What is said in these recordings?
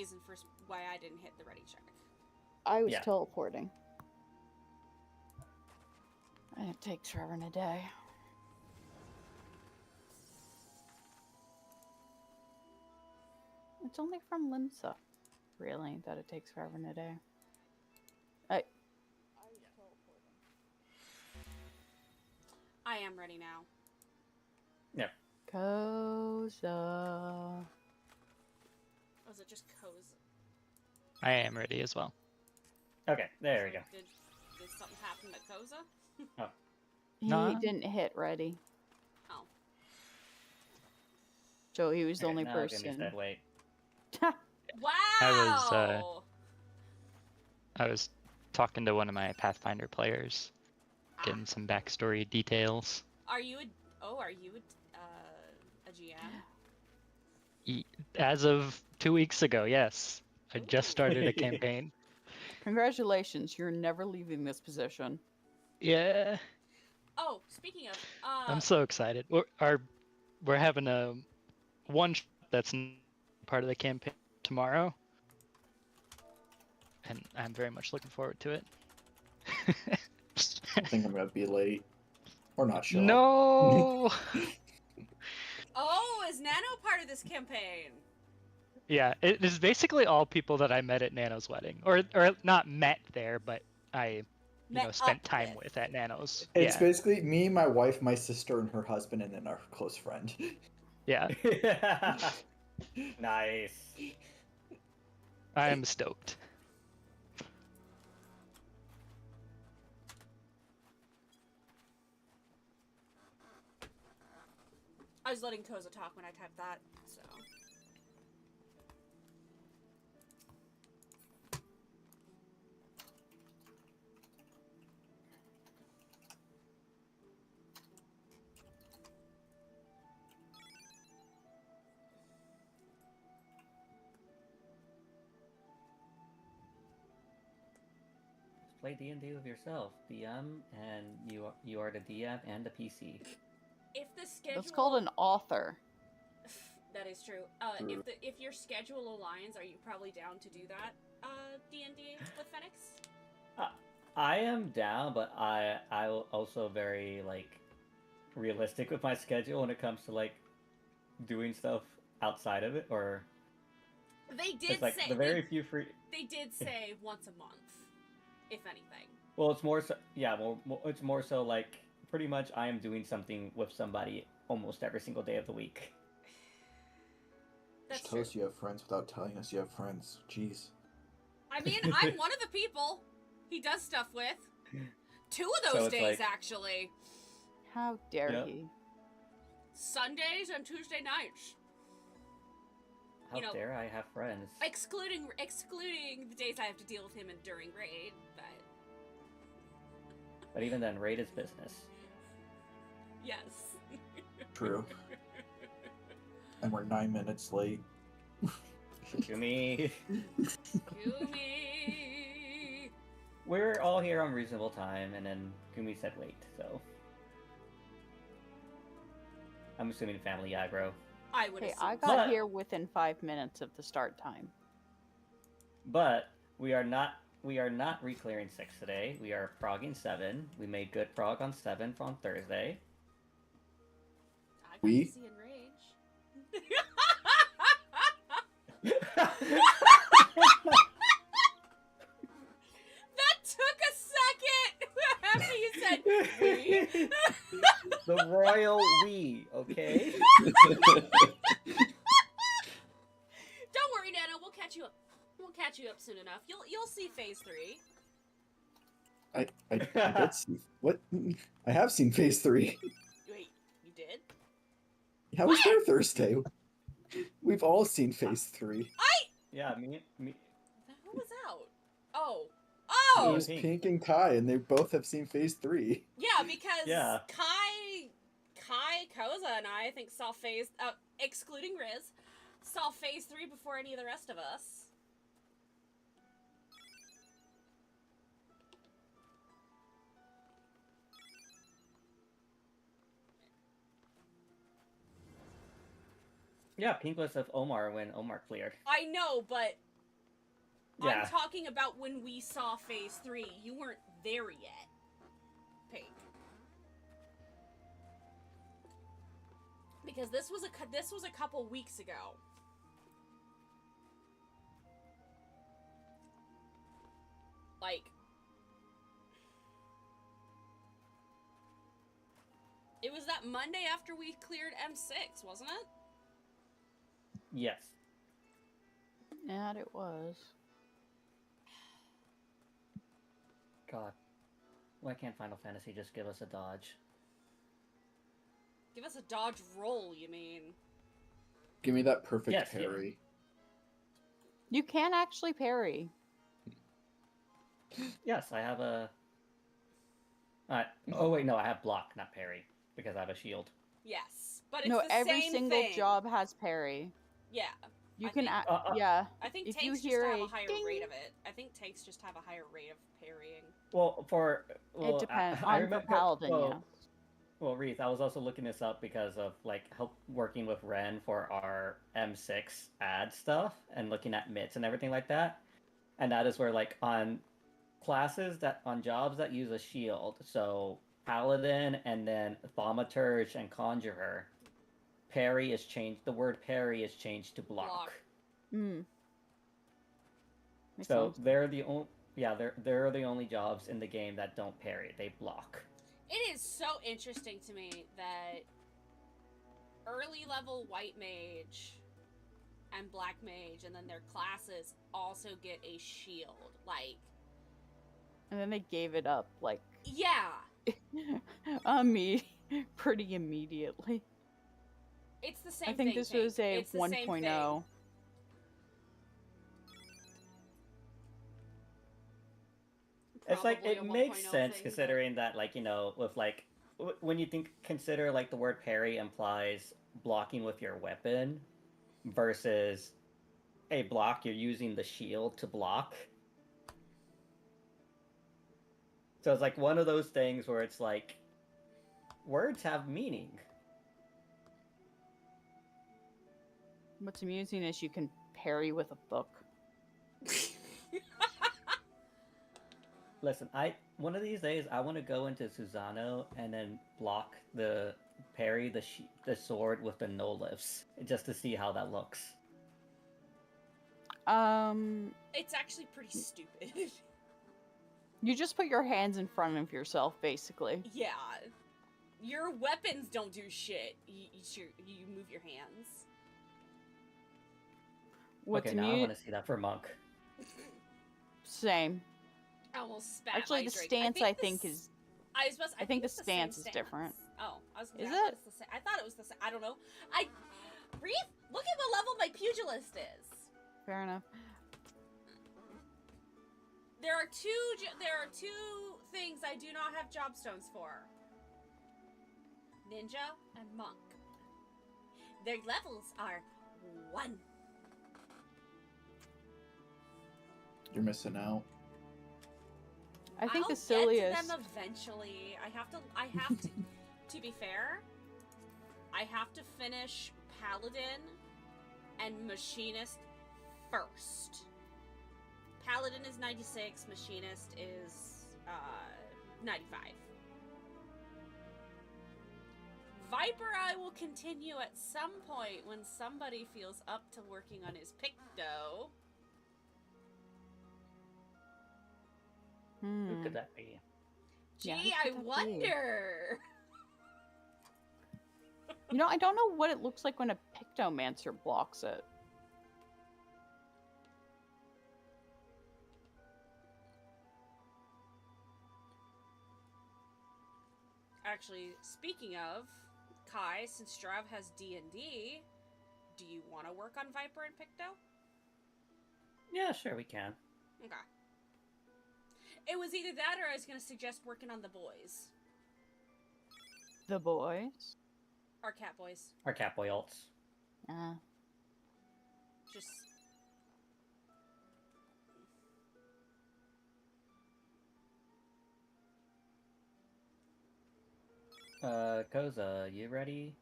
reason for why I didn't hit the ready check. I was teleporting. And it takes forever and a day. It's only from Limsa, really, that it takes forever and a day. I was teleporting. I am ready now. Yeah. Koza. Was it just Koza? I am ready as well. Okay, there we go. Did something happen to Koza? Oh. He Nah. didn't hit ready. Oh. So he was the only now person. Gimme said wait. Wow! I was talking to one of my Pathfinder players, getting some backstory details. Are you a GM? As of 2 weeks ago, yes. I just started a campaign. Congratulations, you're never leaving this position. Yeah. Oh, speaking of, I'm so excited. We're having a one that's part of the campaign tomorrow, and I'm very much looking forward to it. I think I'm gonna be late, or not show up. No. Oh, is Nano part of this campaign? Yeah, it is basically all people that I met at Nano's wedding, or not met there, but I spent time with at Nano's. It's basically me, my wife, my sister, and her husband, and then our close friend. Yeah. Nice. I am stoked. I was letting Koza talk when I typed that, so. Play D&D with yourself, DM, and you are the DM and the PC. If the schedule... That's called an author. That is true. If your schedule aligns, are you probably down to do that, D&D with Phoenix? I am down, but I also very, realistic with my schedule when it comes to, doing stuff outside of it, or... They did say... the very few free... They did say once a month, if anything. Well, it's more so... Yeah, it's more so, pretty much I am doing something with somebody almost every single day of the week. That's Just tell us you have friends without telling us you have friends. Jeez. I mean, I'm one of the people he does stuff with. 2 of those days, actually. How dare he? Sundays and Tuesday nights. How dare I have friends? Excluding the days I have to deal with him during raid, but... But even then, raid is business. Yes. True. And we're 9 minutes late. Gumi. Gumi. We're all here on reasonable time, and then Gumi said wait, so... I'm assuming family aggro. I would assume. I got here within 5 minutes of the start time. But we are not re-clearing 6 today. We are progging 7. We made good prog on 7 on Thursday. I got to see Enrage. That took a second after you said we. The royal we, okay? Don't worry, Nano. We'll catch you up. We'll catch you up soon enough. You'll see phase 3. I did see what? I have seen phase 3. Wait, you did? I was there Thursday. We've all seen phase 3. Yeah, me. Who was out? Oh. It was Pink and Kai, and they both have seen phase 3. Yeah, because Yeah. Kai, Koza, and I think saw phase, excluding Riz, saw phase 3 before any of the rest of us. Yeah, Pink was with Omar when Omar cleared. I know, but Yeah. I'm talking about when we saw Phase 3. You weren't there yet, Pink. Because this was a couple weeks ago. Like, it was that Monday after we cleared M6, wasn't it? Yes. Yeah, it was. God. Why can't Final Fantasy just give us a dodge? Give us a dodge roll, you mean? Give me that perfect Yes, yeah. parry. You can actually parry. Yes, I have a... oh wait, no, I have block, not parry, because I have a shield. Yes, but it's No, the every same single thing. job has parry. Yeah. You I can, think- yeah. I think If tanks you just hear have a a higher ding. rate of it. I think tanks just have a higher rate of parrying. Well, It depends I on remember, for Paladin, well, yeah. Well, Reese, I was also looking this up because of like help working with Ren for our M6 ad stuff and looking at MITs and everything like that. And that is where like on jobs that use a shield, so Paladin and then Thaumaturge and Conjurer, parry is changed. The word parry is changed to block. Mm. Makes So sense. they're the only they're the only jobs in the game that don't parry. They block. It is so interesting to me that early level white mage and black mage and then their classes also get a shield. Like, And then they gave it up, like, yeah, pretty immediately. it's the same I think thing, this Pink. was a It's the same 1.0. thing. It's like Probably it a makes 1.0 sense thing, considering that, like, you know, with like when you consider like the word parry implies blocking with your weapon versus a block you're using the shield to block. So it's like one of those things where it's like words have meaning. What's amusing is you can parry with a book. Listen, one of these days I want to go into Susano and then block the parry the sword with the no lifts just to see how that looks. It's actually pretty stupid. You just put your hands in front of yourself, basically. Yeah. Your weapons don't do shit. You move your hands. What's Okay, now I want to see that for Monk. Same. I almost spat Actually, my the drink. stance I think is. I think the it's same stance is different. Oh, I was. Is I thought it? it's the same. I thought it was the same. I don't know. Breathe. Look at what level my pugilist is. Fair enough. There are two things I do not have job stones for. Ninja and monk. Their levels are 1. You're missing out. I think I'll the silliest. get to them eventually. I have to. To be fair, I have to finish Paladin and Machinist first. Paladin is 96, Machinist is 95. Viper I will continue at some point when somebody feels up to working on his Picto. Who could that be? Gee, Yeah, who I could that be? wonder. You know, I don't know what it looks like when a Pictomancer blocks it. Actually, speaking of, Kai, since Strav has D&D, do you want to work on Viper and Picto? Yeah, sure, we can. Okay. It was either that or I was going to suggest working on the boys. The boys? Our cat boys. Our Catboy alts. Just... Koza, you ready?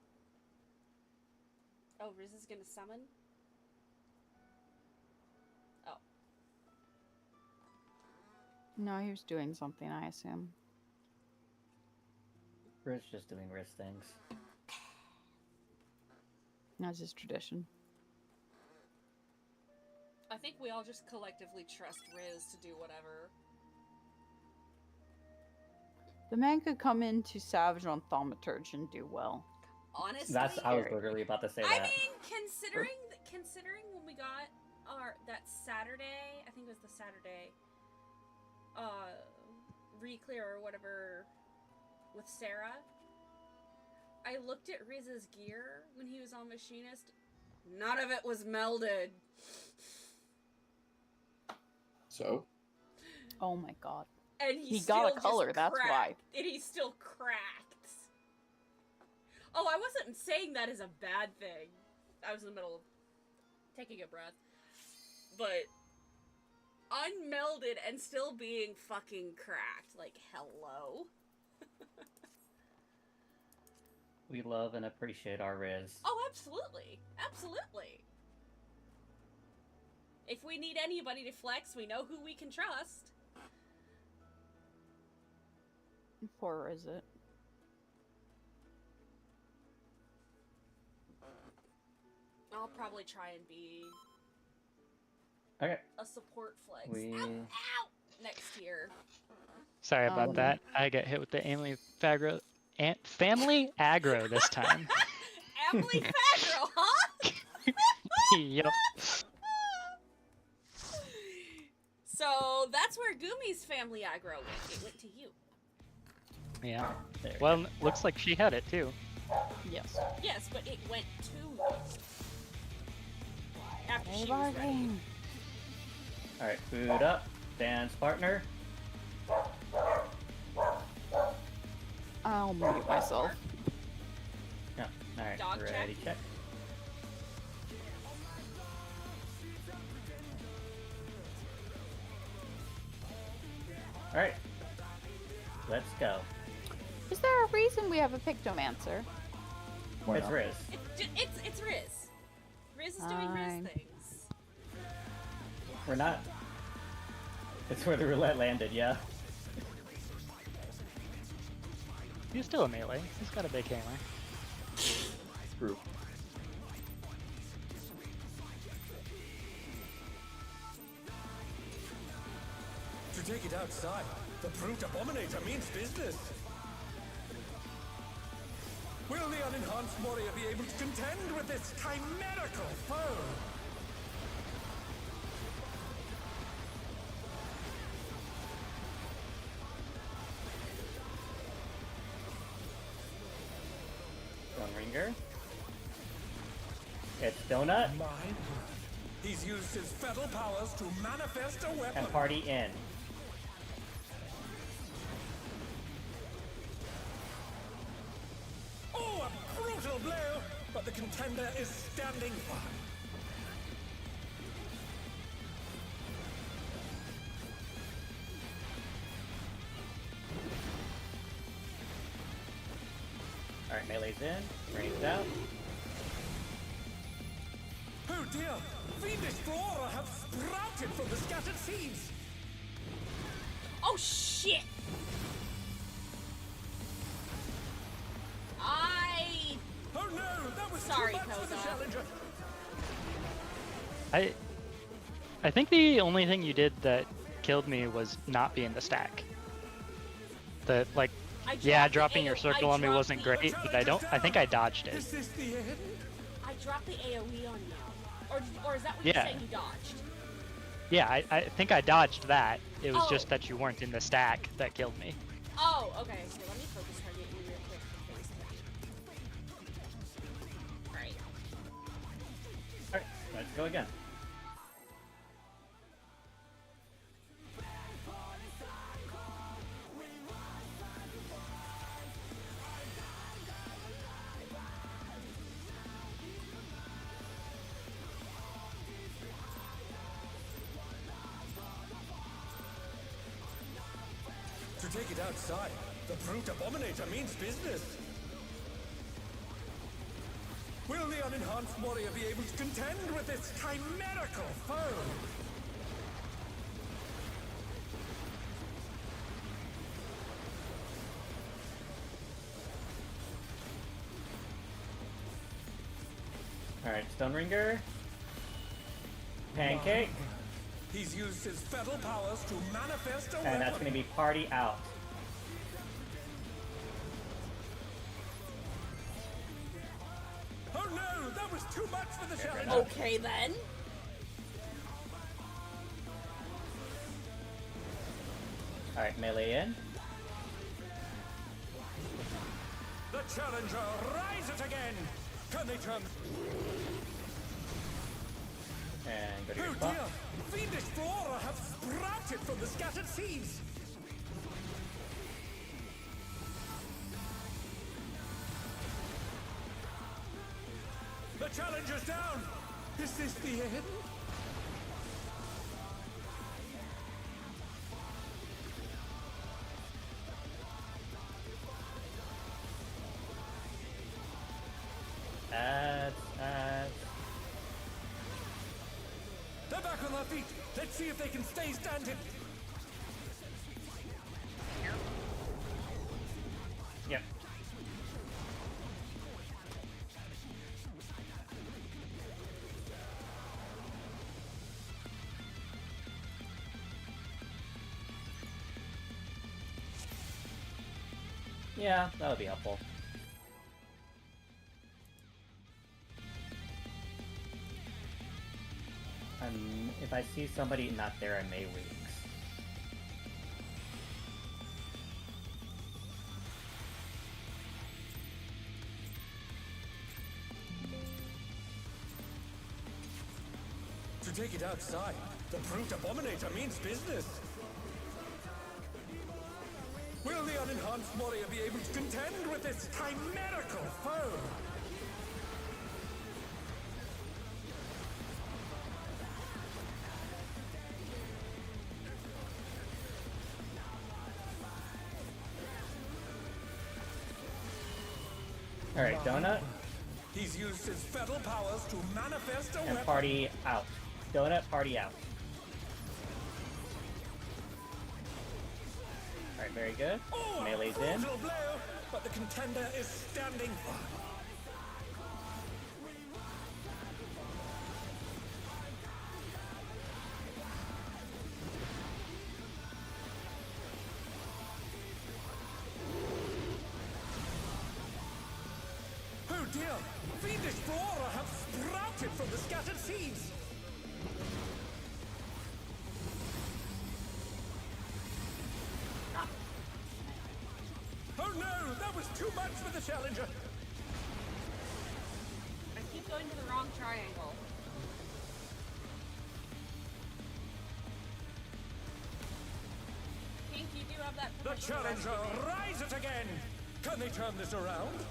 Oh, Riz is going to summon? Oh. No, he was doing something, I assume. Riz just doing Riz things. That's his tradition. I think we all just collectively trust Riz to do whatever. The man could come into Savage on Thaumaturge and do well. Honestly, I was literally about to say I that. mean, considering when we got that Saturday, I think it was the Saturday, re-clear or whatever with Sarah, I looked at Riz's gear when he was on Machinist. None of it was melded. So? Oh my god. And He still got a just color, that's cracked. why. And he's still cracked. Oh, I wasn't saying that as a bad thing. I was in the middle of taking a breath. But unmelded and still being fucking cracked. Like, hello? We love and appreciate our Riz. Oh, absolutely. Absolutely. If we need anybody to flex, we know who we can trust. Poor is it? I'll probably try and be Okay. a support flex. We- Ow, ow! Next year. Sorry about that. I got hit with the family aggro this time. Emily Fagro, huh? Yup. So that's where Gumi's family aggro went. It went to you. Yeah. There we Well, looks like she had it too. Yes. Yes, but it went to you. After Hey, she was ready. bargain. Alright, food up. Dance partner. I'll mute myself. Yeah. Alright, Dog ready, check. Alright. Let's go. Is there a reason we have a Pictomancer? Why It's not? Riz. It's Riz. Riz is doing Fine. Riz things. We're not. It's where the roulette landed, yeah. He's still a melee. He's got a big hammer. True. To take it outside, the brute Abominator means business. Will the unenhanced warrior be able to contend with this chimerical foe? One ringer. It's Donut My word. He's used his fetal powers to manifest a weapon. and Party in. Oh, a brutal blow! But the contender is standing firm. Alright, melee's in. Range's out. Oh dear! Fiendish flora have sprouted from the scattered seeds! Oh shit! Oh no! That was Sorry, too much for the Koza. challenger! I think the only thing you did that killed me was not being the stack. The like, I yeah, dropped the dropping your AO circle on me dropped wasn't the- great, but I think I dodged it. Is this the end? I dropped the AoE on you. Or is that what Yeah. you're saying you dodged? Yeah, I think I dodged that. It was Oh. just that you weren't in the stack that killed me. Oh, okay. Here, let me focus target you real quick for phase 3. Alright. Alright, let's go again. To take it outside, the brute Abominator means business. Will the unenhanced warrior be able to contend with this chimerical foe? Alright, Stone Ringer. Pancake. He's used his fetal powers to manifest a weapon. And that's gonna be Party Out. Oh no, that was too much for the challenge. Okay then. Alright, melee in. The challenger rises again. Can they turn? And go to Oh your spot. dear! Fiendish flora have sprouted from the scattered seeds. The challenger's down. Is this the end? Ads. They're back on their feet. Let's see if they can stay standing. Yep. Yeah, that would be helpful. If I see somebody not there, I may weeks. To take it outside, the brute Abominator means business. Will the unenhanced warrior be able to contend with this chimerical foe? Alright, Donut He's used his fetal powers to manifest a and weapon. Party Out. Donut, Party Out. Alright, very good. Oh, Melee's a in. brutal blow, but the contender is standing firm. Oh dear! Fiendish flora have sprouted from the scattered seeds! Oh no! That was too much for the challenger! I keep going to the wrong triangle. Pink, you do have that The permission to rescue challenger me. rises again! Can they turn this around?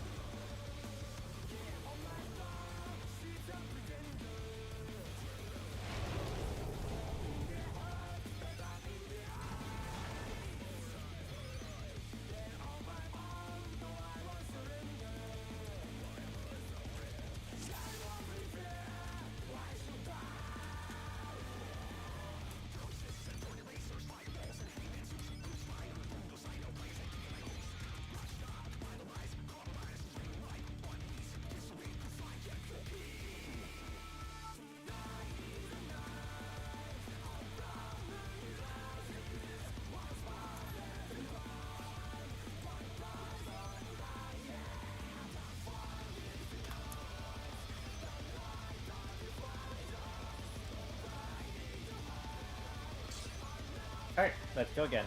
Alright, let's go again.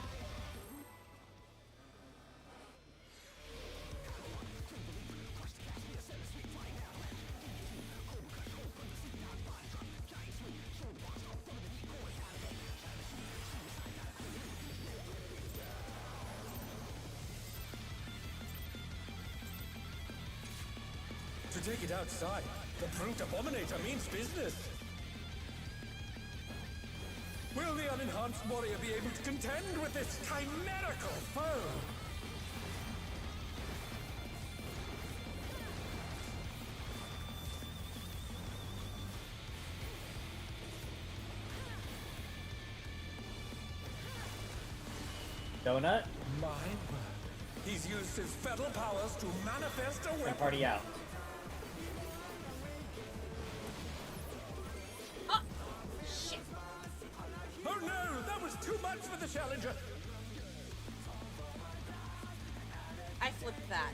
To take it outside, the brute Abominator means business. Will the unenhanced warrior be able to contend with this chimerical foe? Donut My word. He's used his fetal powers to manifest a and weapon. Party Out. much for the challenger. I flipped that.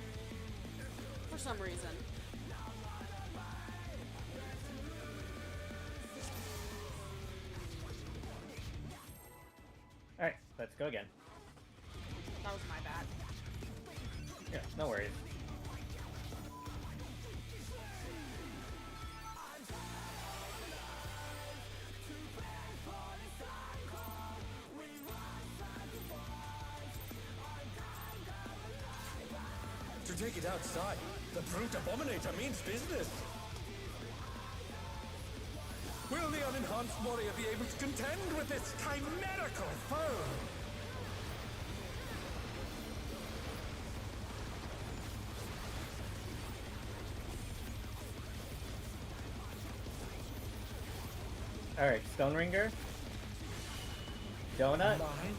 For some reason. Alright, let's go again. That was my bad. Yeah, no worries. To take it outside, the brute Abominator means business. Will the unenhanced warrior be able to contend with this chimerical foe? Alright, Stone Ringer. Donut. Mine.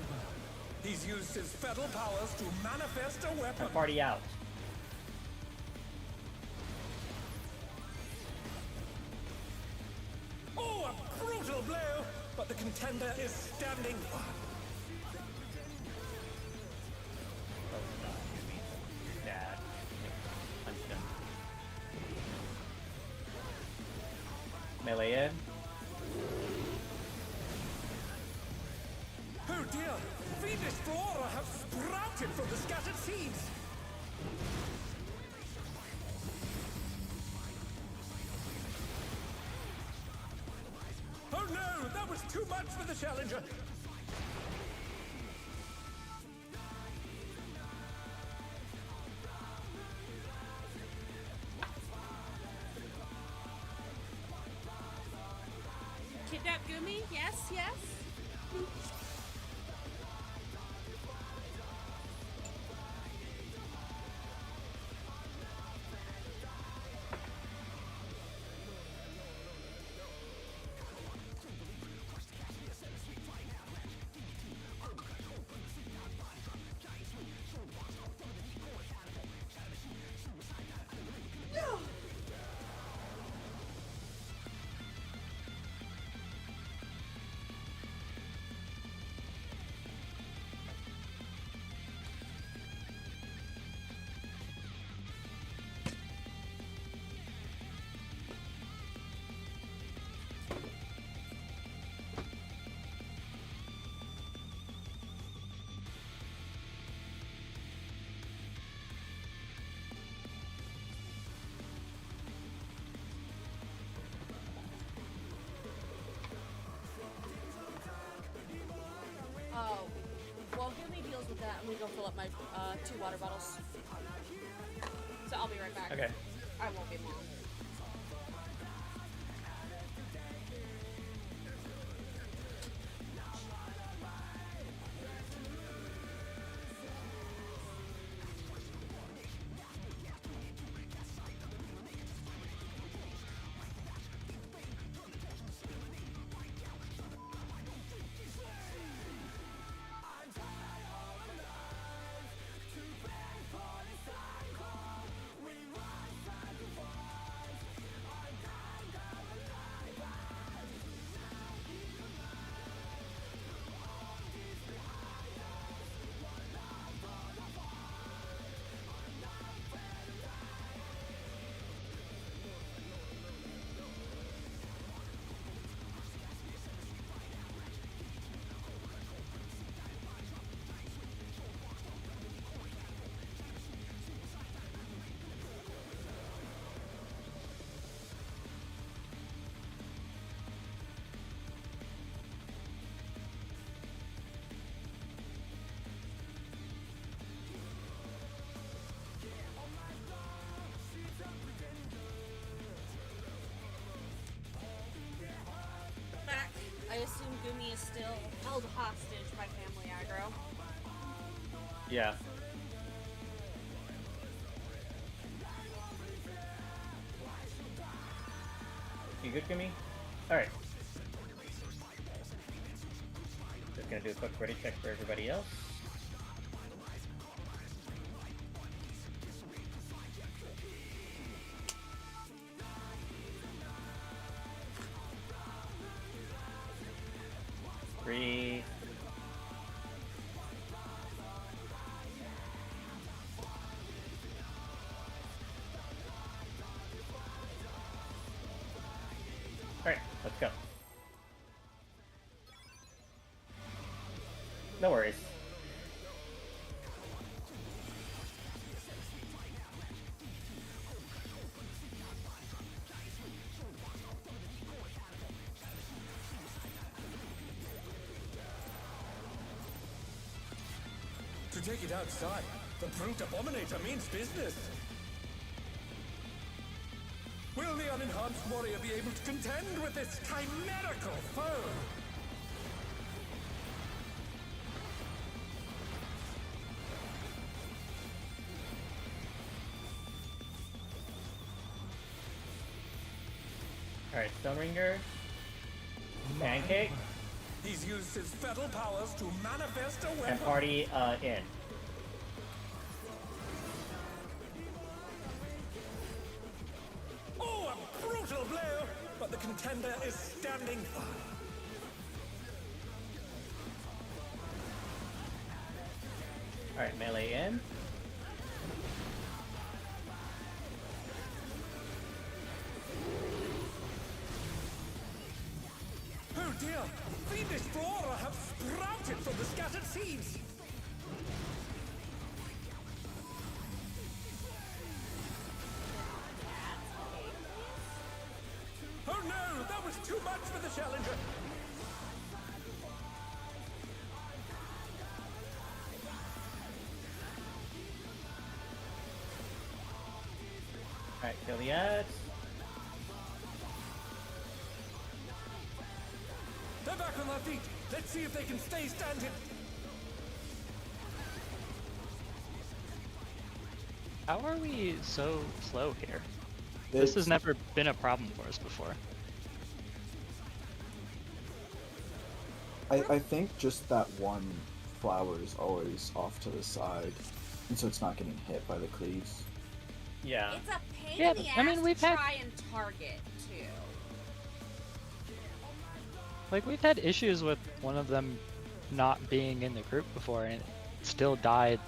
He's used his fetal powers to manifest a weapon. Party out. Oh, a brutal blow! But the contender is standing firm. Dad. Punch him. Melee in. Oh dear! Fiendish flora have sprouted from the scattered seeds! Oh no! That was too much for the challenger! Kidnap Gumi? Yes, yes. Oh, well, Gumi deals with that. I'm gonna go fill up my 2 water bottles. So I'll be right back. Okay. I won't be long. Back. I assume Gumi is still held hostage by family aggro. Yeah. You good, Kimmy? Alright. Just gonna do a quick ready check for everybody else. Three, Let's go. No worries. To take it outside, the brute Abominator means business. Will the unenhanced warrior be able to contend with this chimerical foe? Alright, Stone Ringer. Pancake. He's used his fatal powers to manifest a weapon. And party in. Oh, a brutal blow! But the contender is standing firm. Alright, melee in. Oh dear! Fiendish flora have sprouted from the scattered seeds! Oh no! That was too much for the challenger! Alright, kill the ads. They're back on their feet! Let's see if they can stay standing! How are we so slow here? This has never been a problem for us before. I think just that one flower is always off to the side, and so it's not getting hit by the cleaves. Yeah. It's a pain Yeah, in the but, ass I mean, to we've had- try and target, too. Like, we've had issues with one of them not being in the group before, and it still died.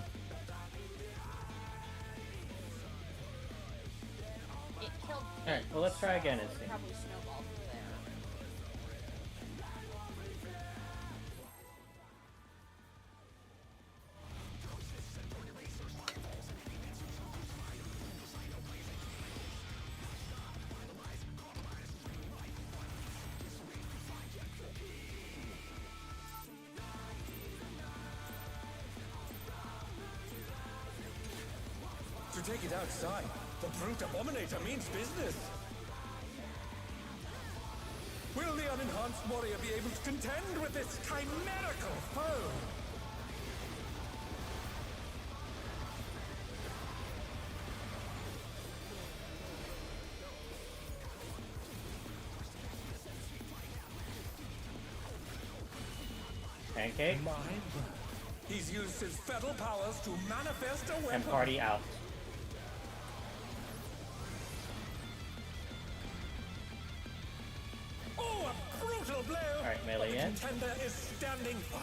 It killed Alright, well let's try again and see. Probably snowballed from there. To take it outside, the brute Abominator means business. Will the unenhanced warrior be able to contend with this chimerical foe? Pancake. My word. He's used his fatal powers to manifest a weapon. And party out. Oh, a brutal blow! Alright, melee But the in. contender is standing firm.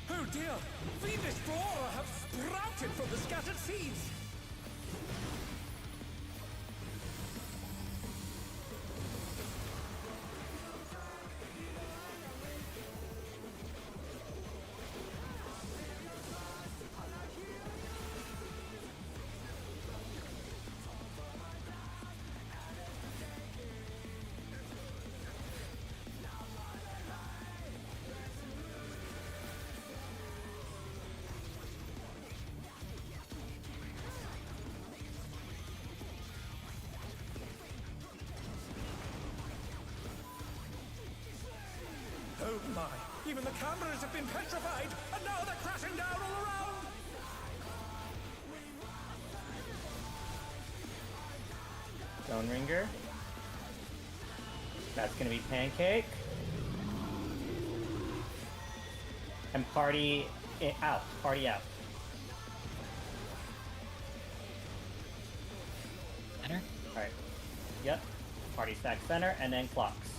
Oh dear! Fiendish flora have sprouted from the scattered seeds! Oh my! Even the cameras have been petrified, and now they're crashing down all around! Stone Ringer. That's gonna be Pancake. And party out. Party out. Center? Alright. Yep. Party stack center and then clocks.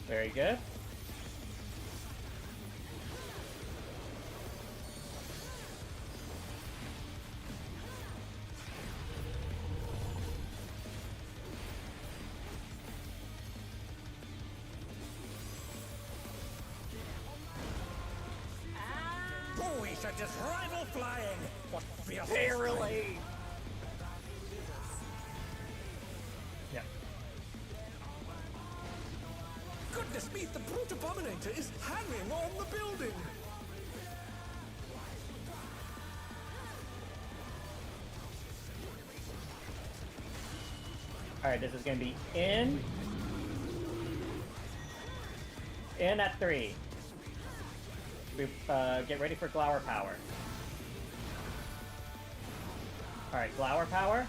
Very good. Boy, should just rival flying! What fierce Barely. Yeah. Goodness me, the brute Abominator is hanging on the building! Alright, this is gonna be in. In at 3. We get ready for Glower Power. Alright, Glower Power.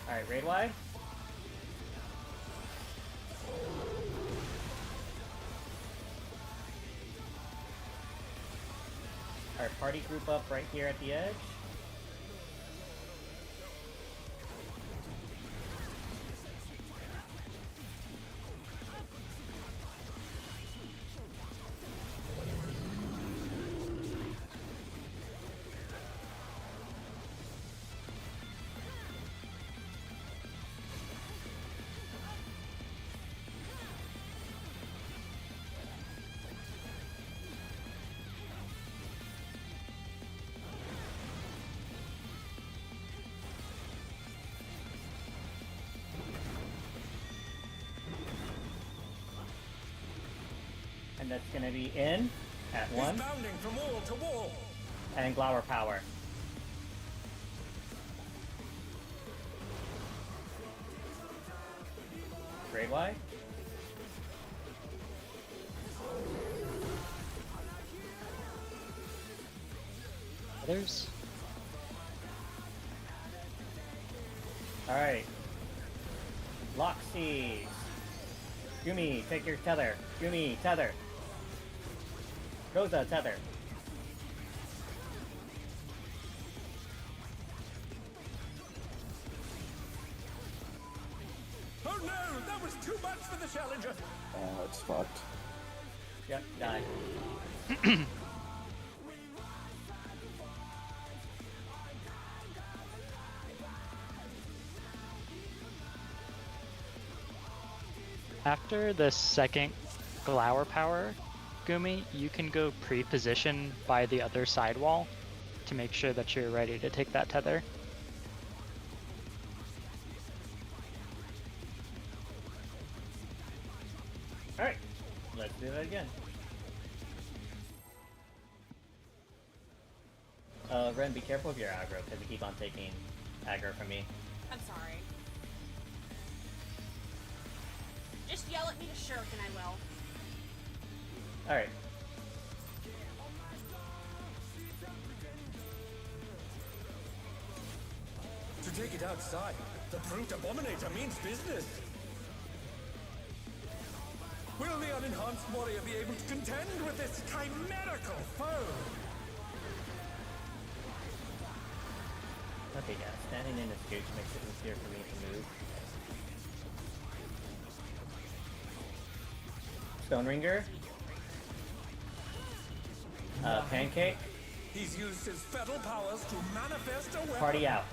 Alright, Raid Wide. Alright, party group up right here at the edge. And that's gonna be in at He's 1. bounding from wall to wall! And Glower Power. Raid Wide. Others? Alright. Loxy. Gumi, take your tether. Gumi, tether. Rosa, tether. Oh no, that was too much for the Challenger! It's fucked. Yep, die. After the second Glower Power, Gumi, you can go pre-position by the other side wall to make sure that you're ready to take that tether. Alright, let's do that again. Ren, be careful of your aggro, because you keep on taking aggro from me. I'm sorry. Just yell at me to shirk and I will. Alright. To take it outside, the brute Abominator means business! Will the unenhanced warrior be able to contend with this chimerical foe? Okay, yeah, standing in this cage makes it easier for me to move. Stone Ringer. Pancake. He's used his fetal powers to manifest a weapon. Party out.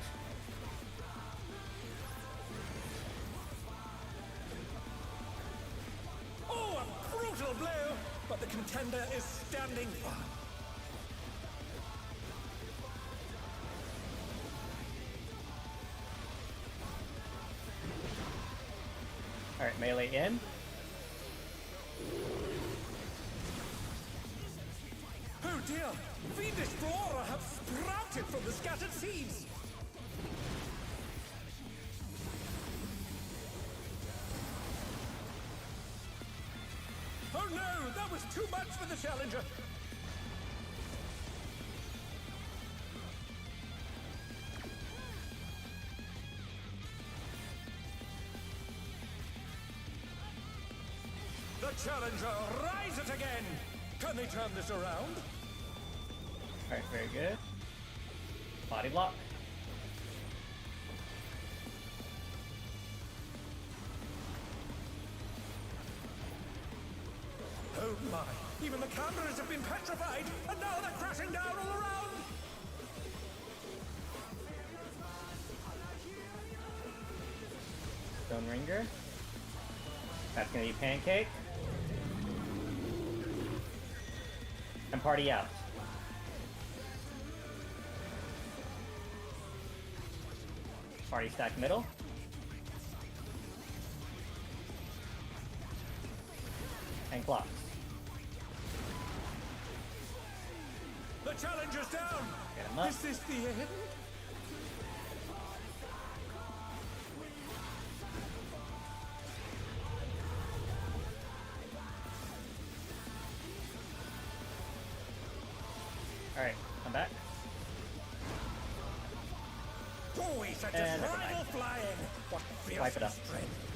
Oh, a brutal blow! But the contender is standing firm. Alright, melee in. Oh dear! Fiendish flora have sprouted from the scattered seeds! Oh no! That was too much for the Challenger! The Challenger rises again! Can they turn this around? Alright, very good. Body block. Even the cameras have been petrified, and now they're crashing down all around! Stone Ringer. That's gonna be Pancake. And Party out. Party stack middle. And clocks. The challenger's down! Get him up. Is this the end? Alright, I'm back. Oh, he's such a And never rival mind. flying! What Wipe it up. fearsome strength!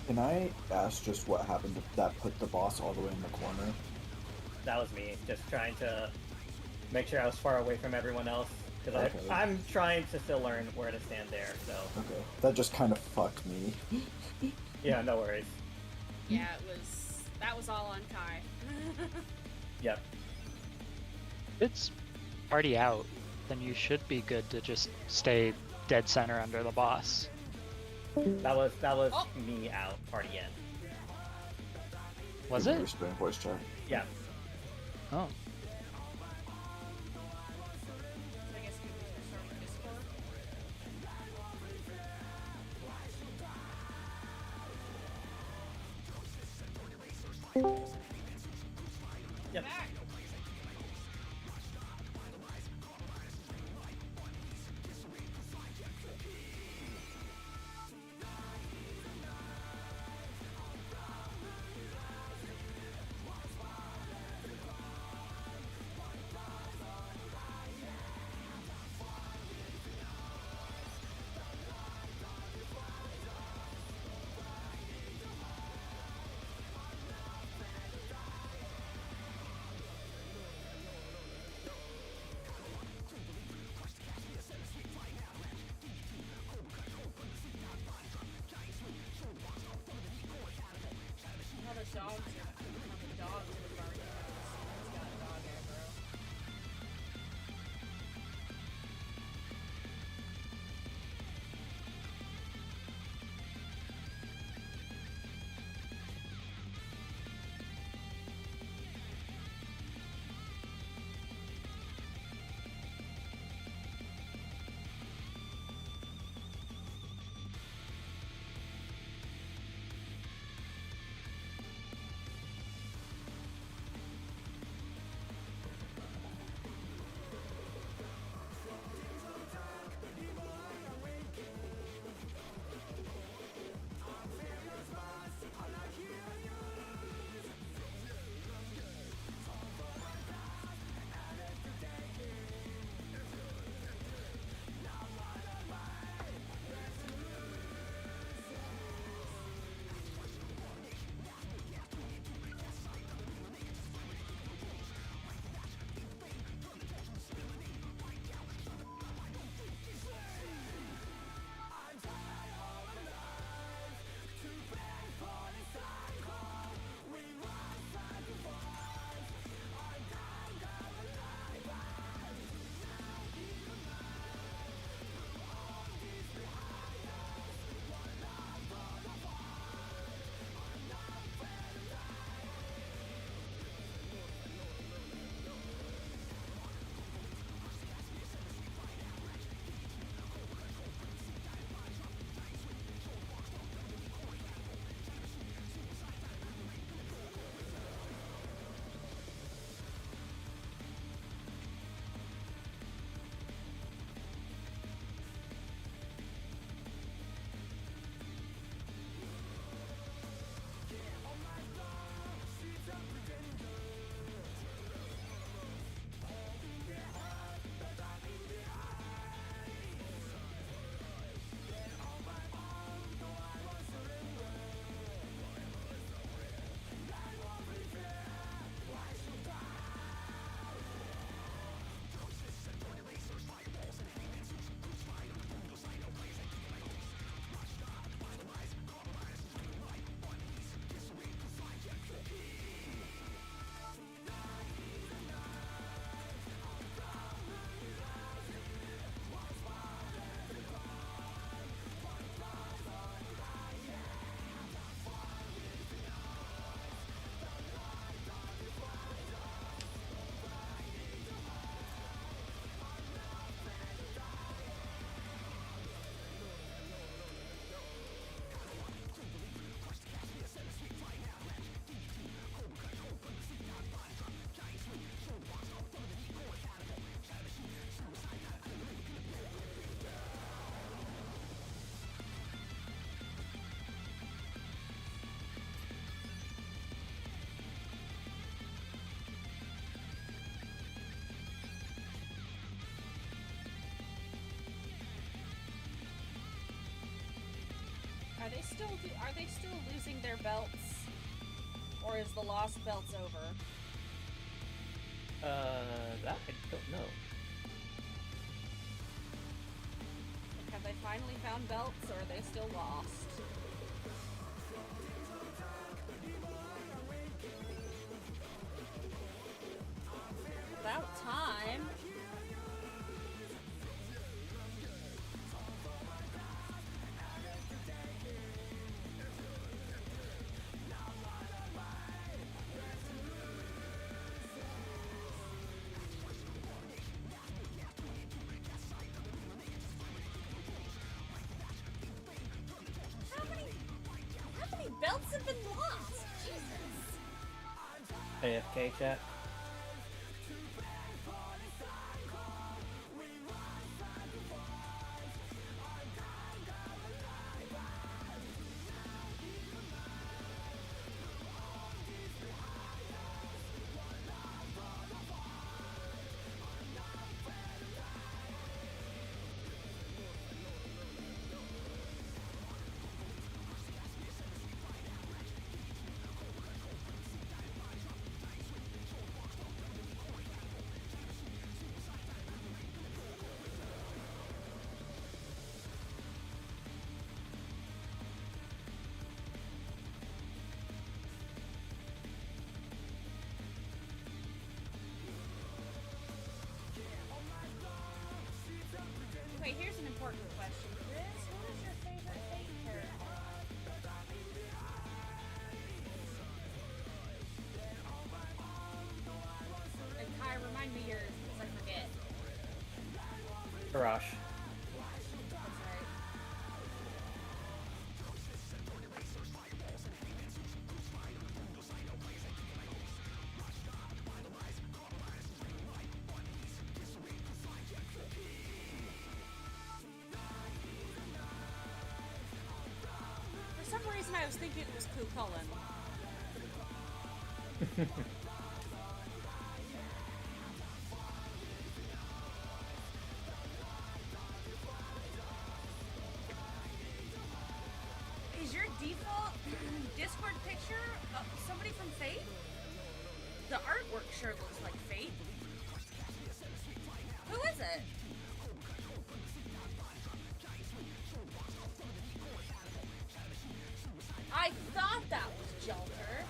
Can I ask just what happened to that put the boss all the way in the corner? That was me, just trying to make sure I was far away from everyone else. Because Okay. I'm trying to still learn where to stand there, so. Okay. That just kind of fucked me. Yeah, no worries. Yeah, that was all on Kai. Yep. It's party out, then you should be good to just stay dead center under the boss. That was Oh. me out, party in. Was Give me it? your spring voice chat. Yeah. Oh. I guess we can start with Discord. Yep. Back. How the dogs in the garden. It's got dog aggro. Are they still losing their belts? Or is the lost belts over? That I don't know. Like, have they finally found belts, or are they still lost? About time. How many belts have been lost? Jesus. AFK chat. Wait, here's an important question, Chris. Who is your favorite Fate character? And Kai, remind me yours, because I forget. Garage. That's right. For some reason, I was thinking it was Ku Cullen. Is your default Discord picture somebody from Fate? The artwork sure looks like Fate. Who is it? I thought that was Jelter.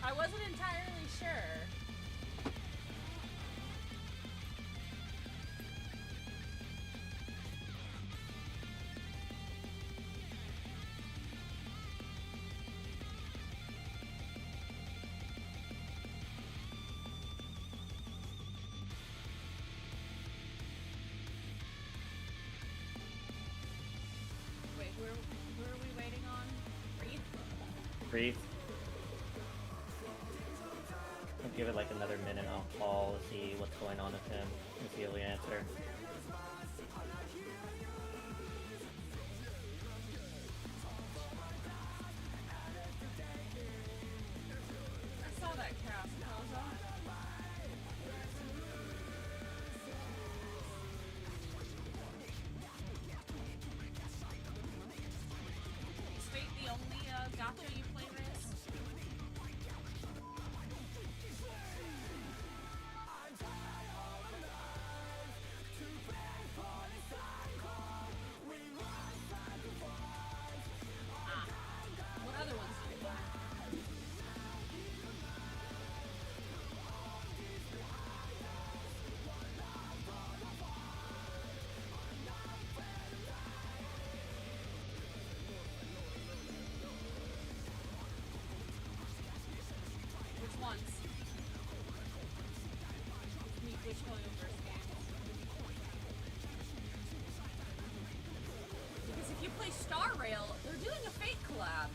I wasn't entirely sure. Wait, where are we waiting on? Breathe? Breathe. I'll give it like another minute. I'll call to see what's going on with him and see if he'll answer. I saw that cast pose on. Is Fate the only gacha you play, Riz? Ah. What other ones do you play? Which ones? Which Hoyoverse games? Because if you play Star Rail, they're doing a Fate collab.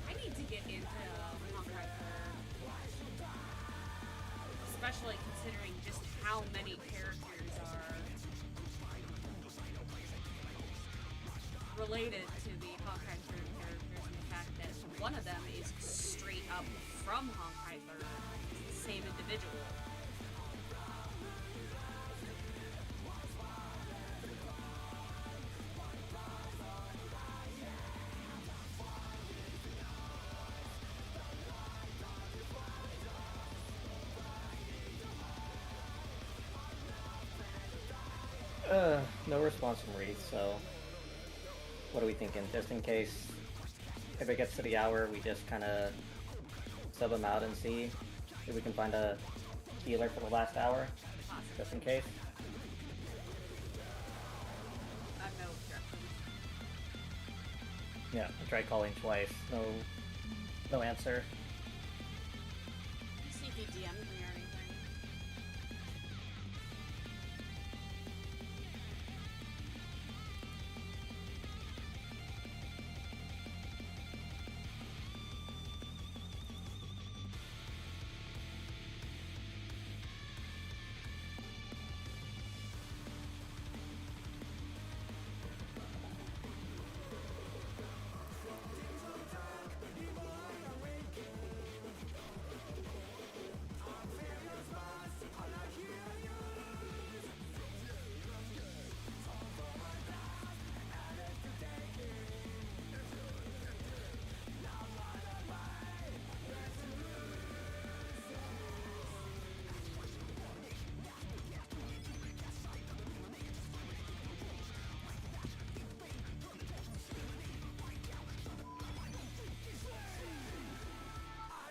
I get into Honkai Third, especially considering just how many characters are related to the Honkai Third characters, and the fact that one of them is straight up from Honkai Third, it's the same individual. No response from Reese, so what are we thinking? Just in case, if it gets to the hour, we just kind of sub him out and see if we can find a healer for the last hour, just in case. I have no objections. Yeah, I tried calling twice, no answer. See if he DM'd me or anything.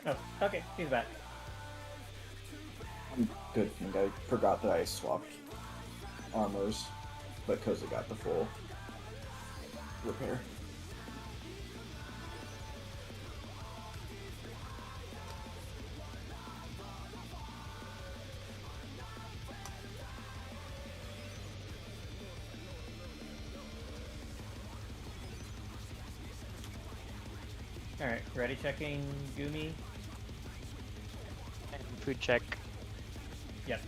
Oh, okay, he's back. I'm good. I think I forgot that I swapped armors, but Koza got the full repair. Alright, ready checking Gumi? And food check. Yep.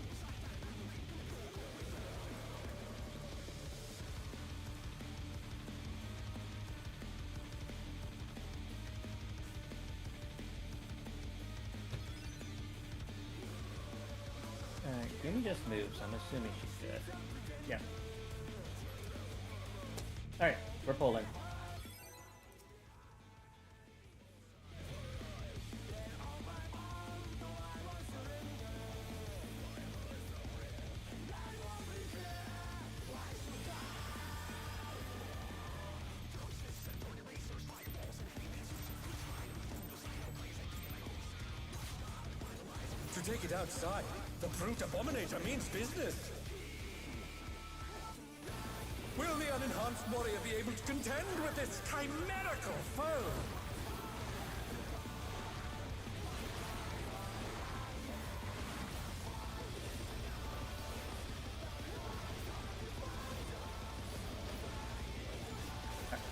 Gumi just moves, I'm assuming she's good. Yeah. Alright, we're pulling. To take it outside, the brute Abominator means business. Will the unenhanced warrior be able to contend with this chimerical foe?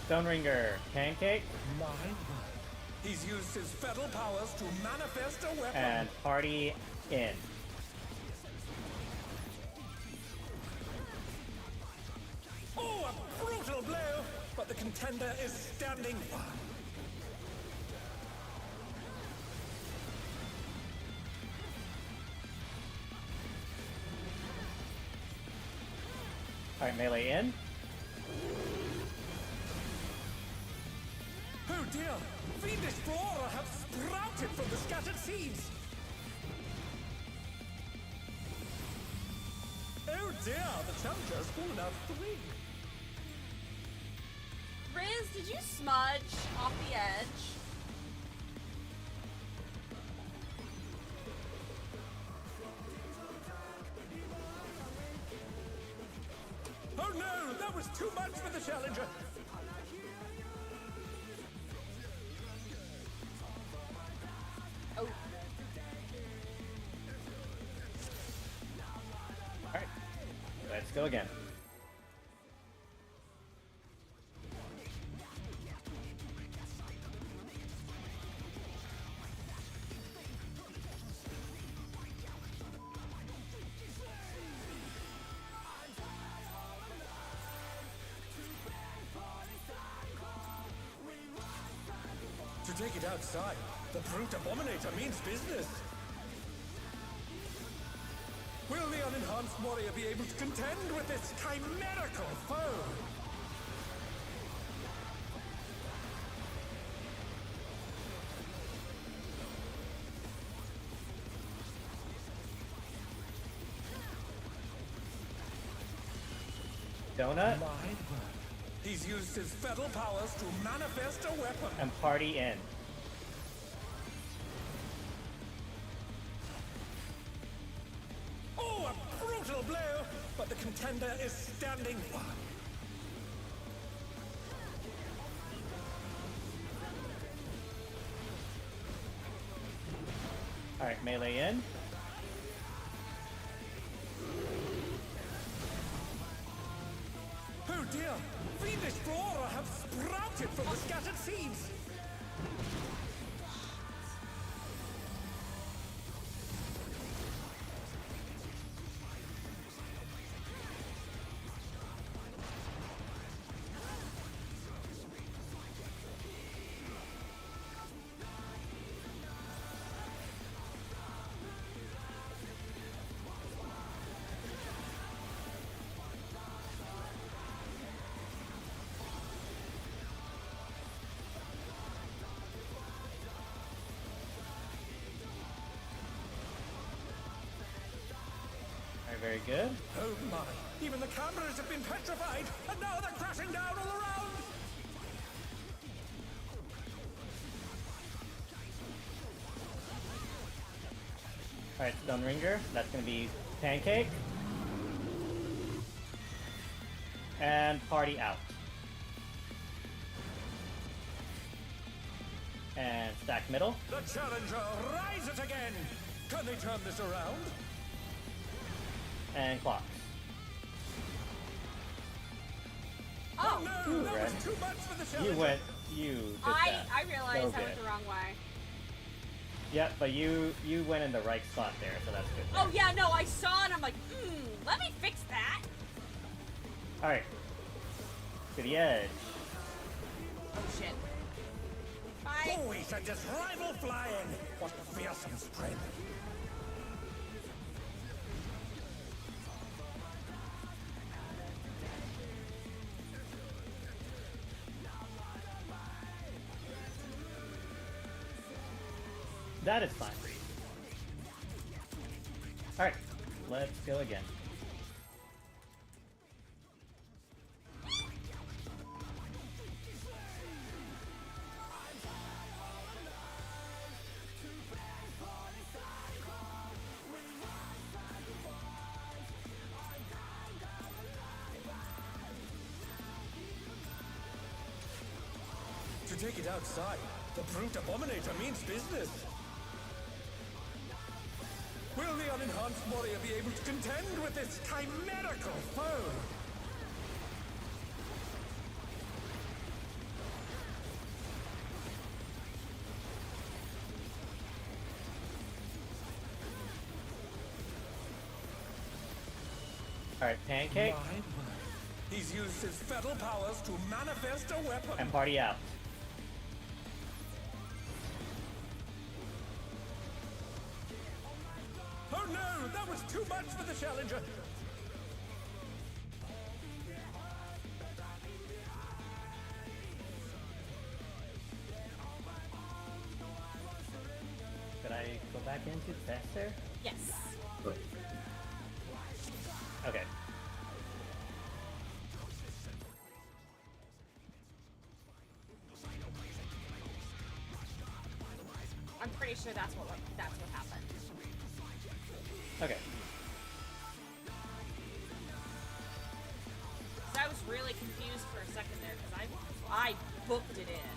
Stone Ringer, Pancake, My word. He's used his fetal powers to manifest a weapon. and Party in. Oh, a brutal blow! But the contender is standing firm. Alright, melee in. Oh dear! Fiendish flora have sprouted from the scattered seeds! Oh dear, the challenger's fallen out of the ring. Riz, did you smudge off the edge? Oh no, that was too much for the challenger! Oh, Alright, let's go again. take it outside, the brute Abominator means business. Will the unenhanced warrior be able to contend with this chimerical foe? Donut My word. He's used his fetal powers to manifest a weapon. and party in. Oh, a brutal blow! But the contender is standing firm. Alright, melee in. Oh dear! Fiendish flora have sprouted from the scattered seeds! Alright, very good. Oh my! Even the cameras have been petrified, and now they're crashing down all around! Alright, Stone Ringer. That's gonna be Pancake. And party out. And stack middle. The challenger rises again! Can they turn this around? And clocks. Oh, No, Ooh, that Ren. was too much for the challenger! You did I that. realized So I went good. the wrong way. Yep, but you went in the right spot there, so that's good. Oh yeah, no, I saw it. I'm like, let me fix that. Alright. To the edge. Oh shit. Bye. Oh, he sent his rival flying! What fearsome strength! That is fine. Alright, let's go again. To take it outside, the brute Abominator means business. Will the unenhanced warrior be able to contend with this chimerical foe? Alright, Pancake. My word. He's used his fetal powers to manifest a weapon. And party out. Oh no, that was too much for the challenger. Could I go back into test there? Yes. Okay. I'm pretty sure that's what happened. Okay. 'Cause I was really confused for a second there because I booked it in.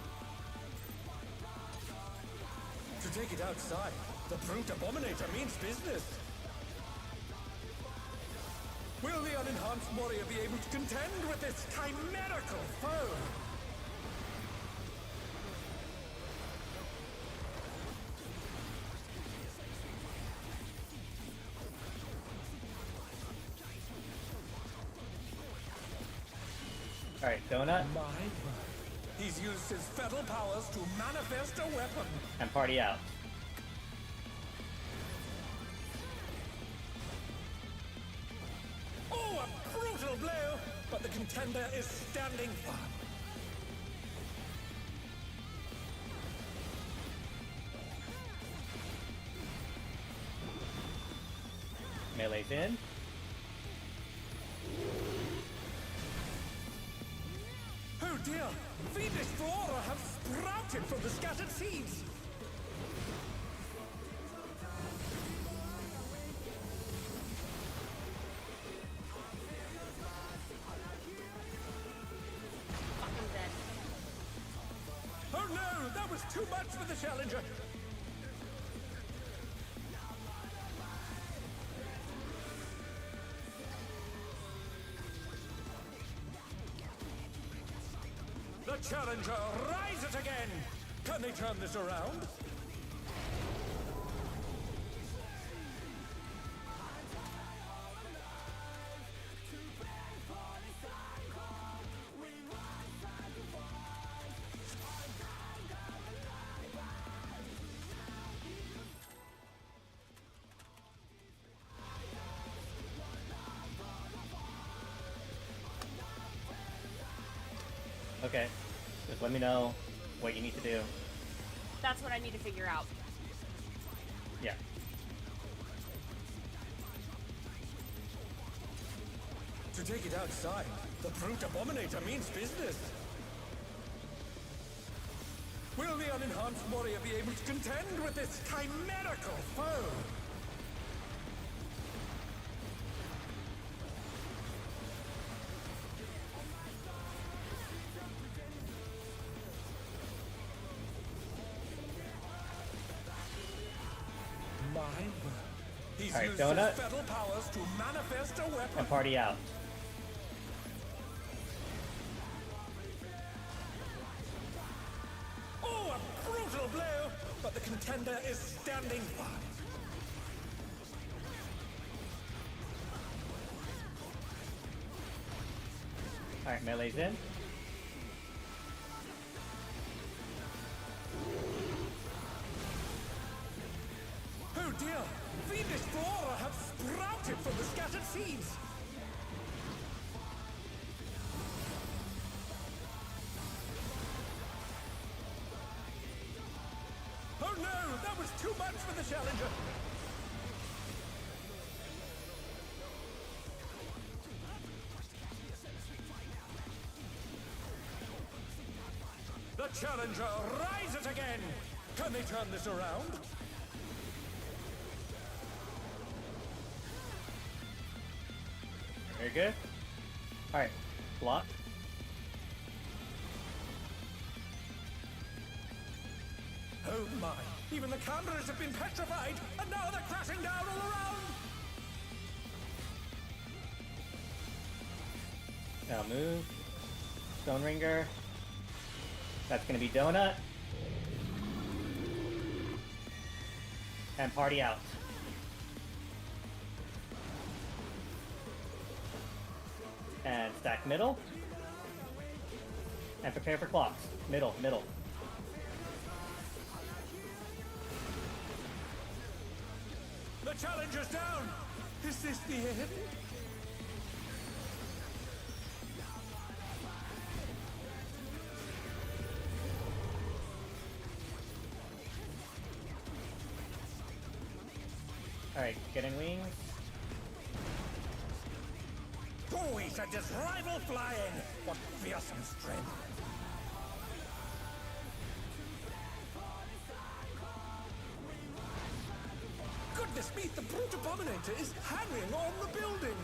To take it outside, the brute Abominator means business. Will the unenhanced warrior be able to contend with this chimerical foe? Alright, Donut. My word. He's used his fetal powers to manifest a weapon. And party out. Oh, a brutal blow! But the contender is standing firm. Melee's in. Oh dear! Fiendish flora have sprouted from the scattered seeds! Fucking dead. Oh no! That was too much for the challenger! The challenger rises again! Can they turn this around? Okay. Just let me know what you need to do. That's what I need to figure out. Yeah. To take it outside, the brute Abominator means business. Will the unenhanced warrior be able to contend with this chimerical foe? My word. He's Alright, used donut. his fetal powers to manifest a weapon. And party out. Oh, a brutal blow! But the contender is standing firm. Alright, Melee's in. Oh dear! Fiendish flora have sprouted from the scattered seeds! Oh no! That was too much for the challenger! The challenger rises again! Can they turn this around? Very good. Alright. Block. Oh my! Even the cameras have been petrified, and now they're crashing down all around! Now move. Stone Ringer. That's gonna be Donut. And party out. And stack middle. And prepare for clocks. Middle, middle. The challenger's down! Is this the end? Alright, getting wings. Oh, he sent his rival flying! What fearsome strength! Goodness me, the brute Abominator is hanging on the building!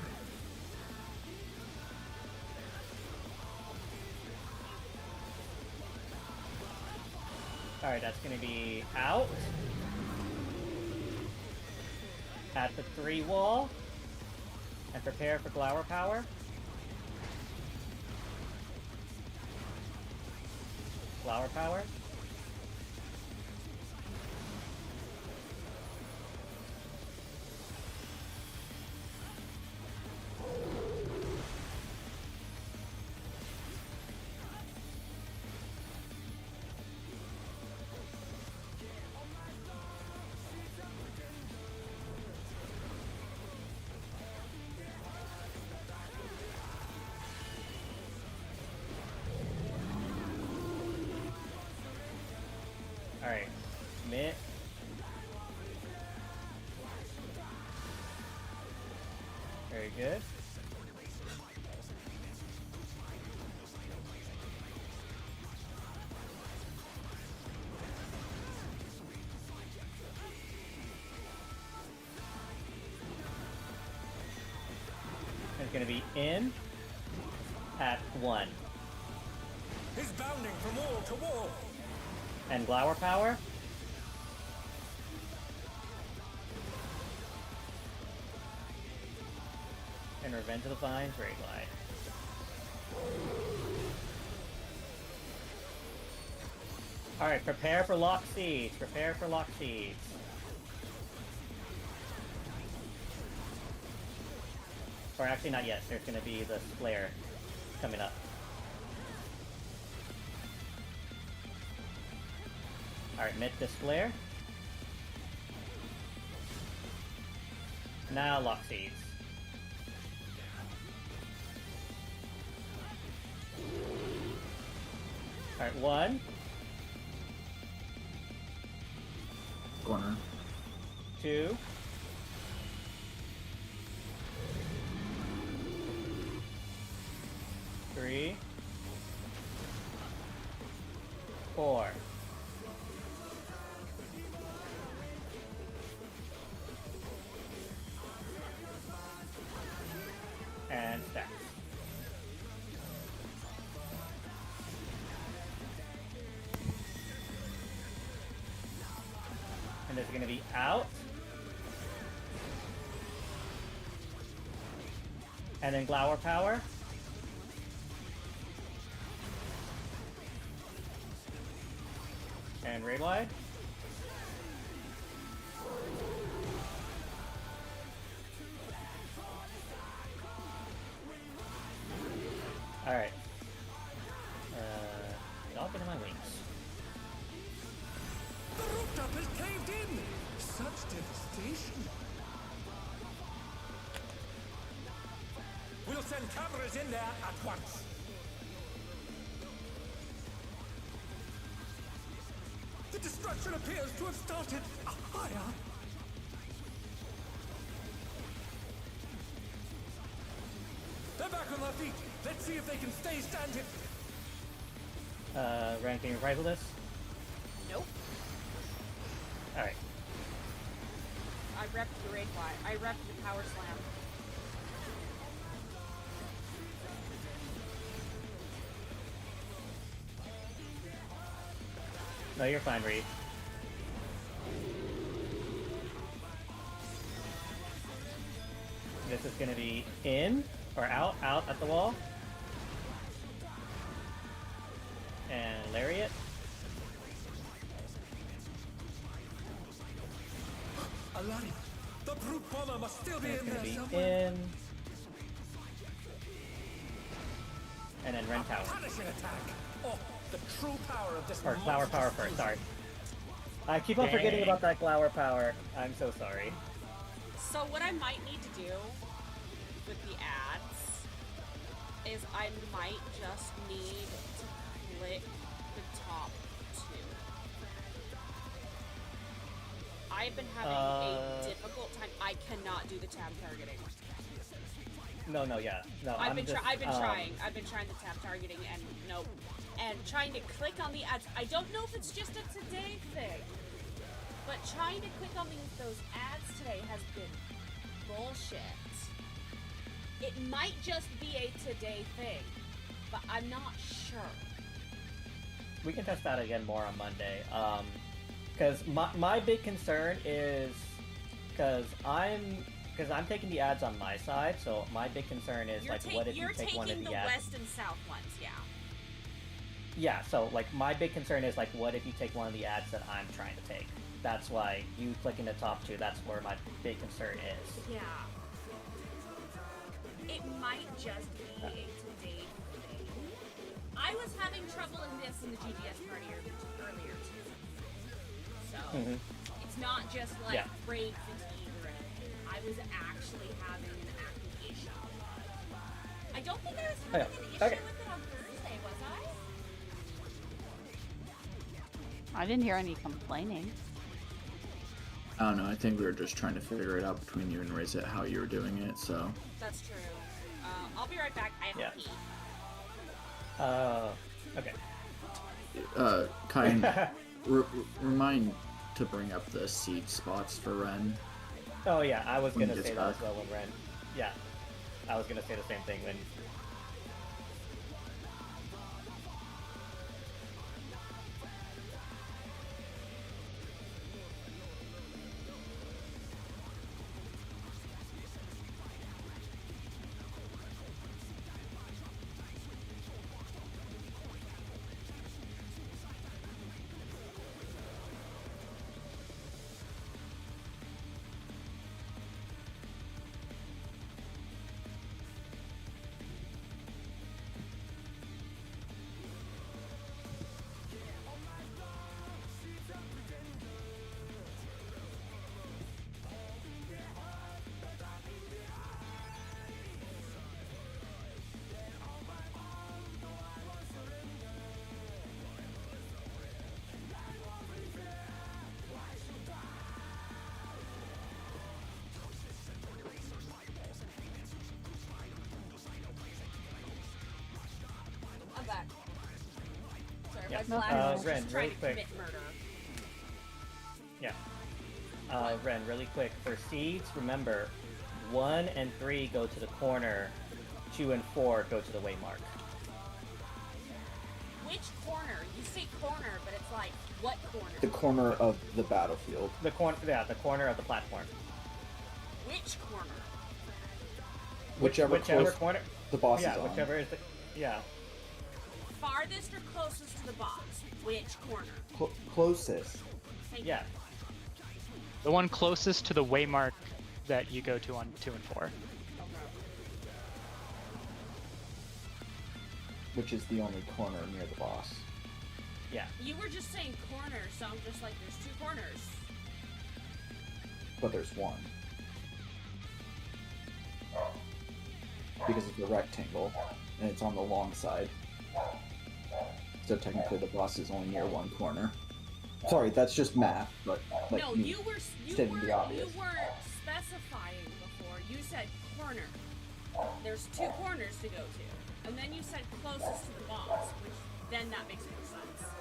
Alright, that's gonna be out. At the 3 wall. And prepare for Glower Power. Glower Power. Alright. Mitt. Very good. It's gonna be in at 1. He's bounding from wall to wall. And Glower Power. And Revenge of the Vines, Raid Glide. Alright, prepare for Lock Siege. Prepare for Lock Siege. Or actually not yet, there's gonna be the flare coming up. Alright, Mitt this flare. Now Lock Siege. Alright, 1. Corner. 2. 3. 4. And stacks. And this is going to be out. And then Glower Power. And Raid Wide. Alright. Y'all get in my wings. The rooftop is caved in. Such devastation. We'll send cameras in there at once. The destruction appears to have started higher. They're back on their feet. Let's see if they can stay standing. Ren, can you rifle this? Nope. Alright. I repped the raid fly. I repped the power slam. No, you're fine, Reed. This is gonna be in, or out at the wall. And Lariat. Alani, the brute bomber must still be And it's in gonna there be somewhere. in. And then Ren Tower. Punishing attack. Oh, the true power of this Or Flower monstrous Power first, fusion. sorry. I keep on forgetting about that Flower Power. I'm so sorry. So what I might need to do with the ads is I might just need to click the top 2. I've been having a difficult time. I cannot do the tab targeting. No, yeah. No, I've been trying the tab targeting and nope. And trying to click on the ads. I don't know if it's just a today thing, but trying to click on those ads today has been bullshit. It might just be a today thing, but I'm not sure. We can test that again more on Monday. Because my big concern is because I'm taking the ads on my side, so my big concern is what if you take one of the ads? You're taking the west and south ones, yeah. Yeah, so like my big concern is what if you take one of the ads that I'm trying to take? That's why you clicking the top 2. That's where my big concern is. Yeah. It might just be a today thing. I was having trouble in this in the GGS party earlier too. So it's not just raid fatigue or anything. I was actually having an activation. I don't think I was having an issue with it on Thursday, was I? I didn't hear any complaining. I don't know. I think we were just trying to figure it out between you and Rizit how you were doing it. So. That's true. I'll be right back. I have to pee. Okay. Kind. Remind to bring up the seat spots for Ren. Oh yeah, I was When gonna he say gets that as back. well when Ren. Yeah, I was gonna say the same thing when. I'm back. Sorry, Yeah. my bladder was Ren, just trying really to quick. commit murder. Yeah. Ren, really quick for seeds. Remember, 1 and 3 go to the corner. 2 and 4 go to the waymark. Which corner? You say corner, but it's like, what corner? The corner of the battlefield. The corner, yeah, the corner of the platform. Which corner? Whichever close corner. the boss Yeah, is on. whichever is the. Yeah. Farthest or closest to the boss? Which corner? Closest. Thank Yeah. The one closest to the waymark that you go to on 2 and 4. Which is the only corner near the boss. Yeah. You were just saying corner, so I'm just like, there's 2 corners. But there's one. Because it's a rectangle, and it's on the long side. So technically the boss is only near one corner. Sorry, that's just math, but like No, me you were stating the obvious. specifying before. You said corner. There's 2 corners to go to, and then you said closest to the boss, which then that makes more sense.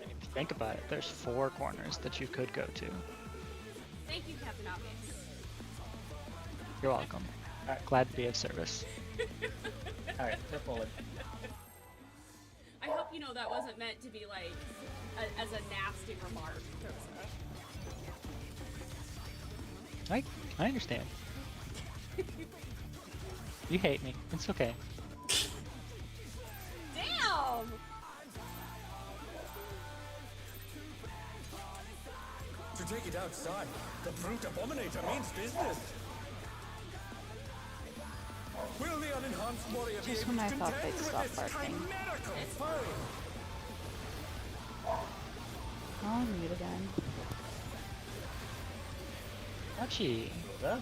If you think about it, there's 4 corners that you could go to. Thank you, Captain Obvious. You're welcome. Alright. Glad to be of service. All right, we're pulling. I hope you know that wasn't meant to be like as a nasty remark. I understand. You hate me. It's okay. Damn! To take it outside, the brute Abominator means business. Will the unenhanced warrior be Just able when I to thought contend they'd with stop this barking. chimerical foe? Oh, I'm mute again. Ouchie. Huh?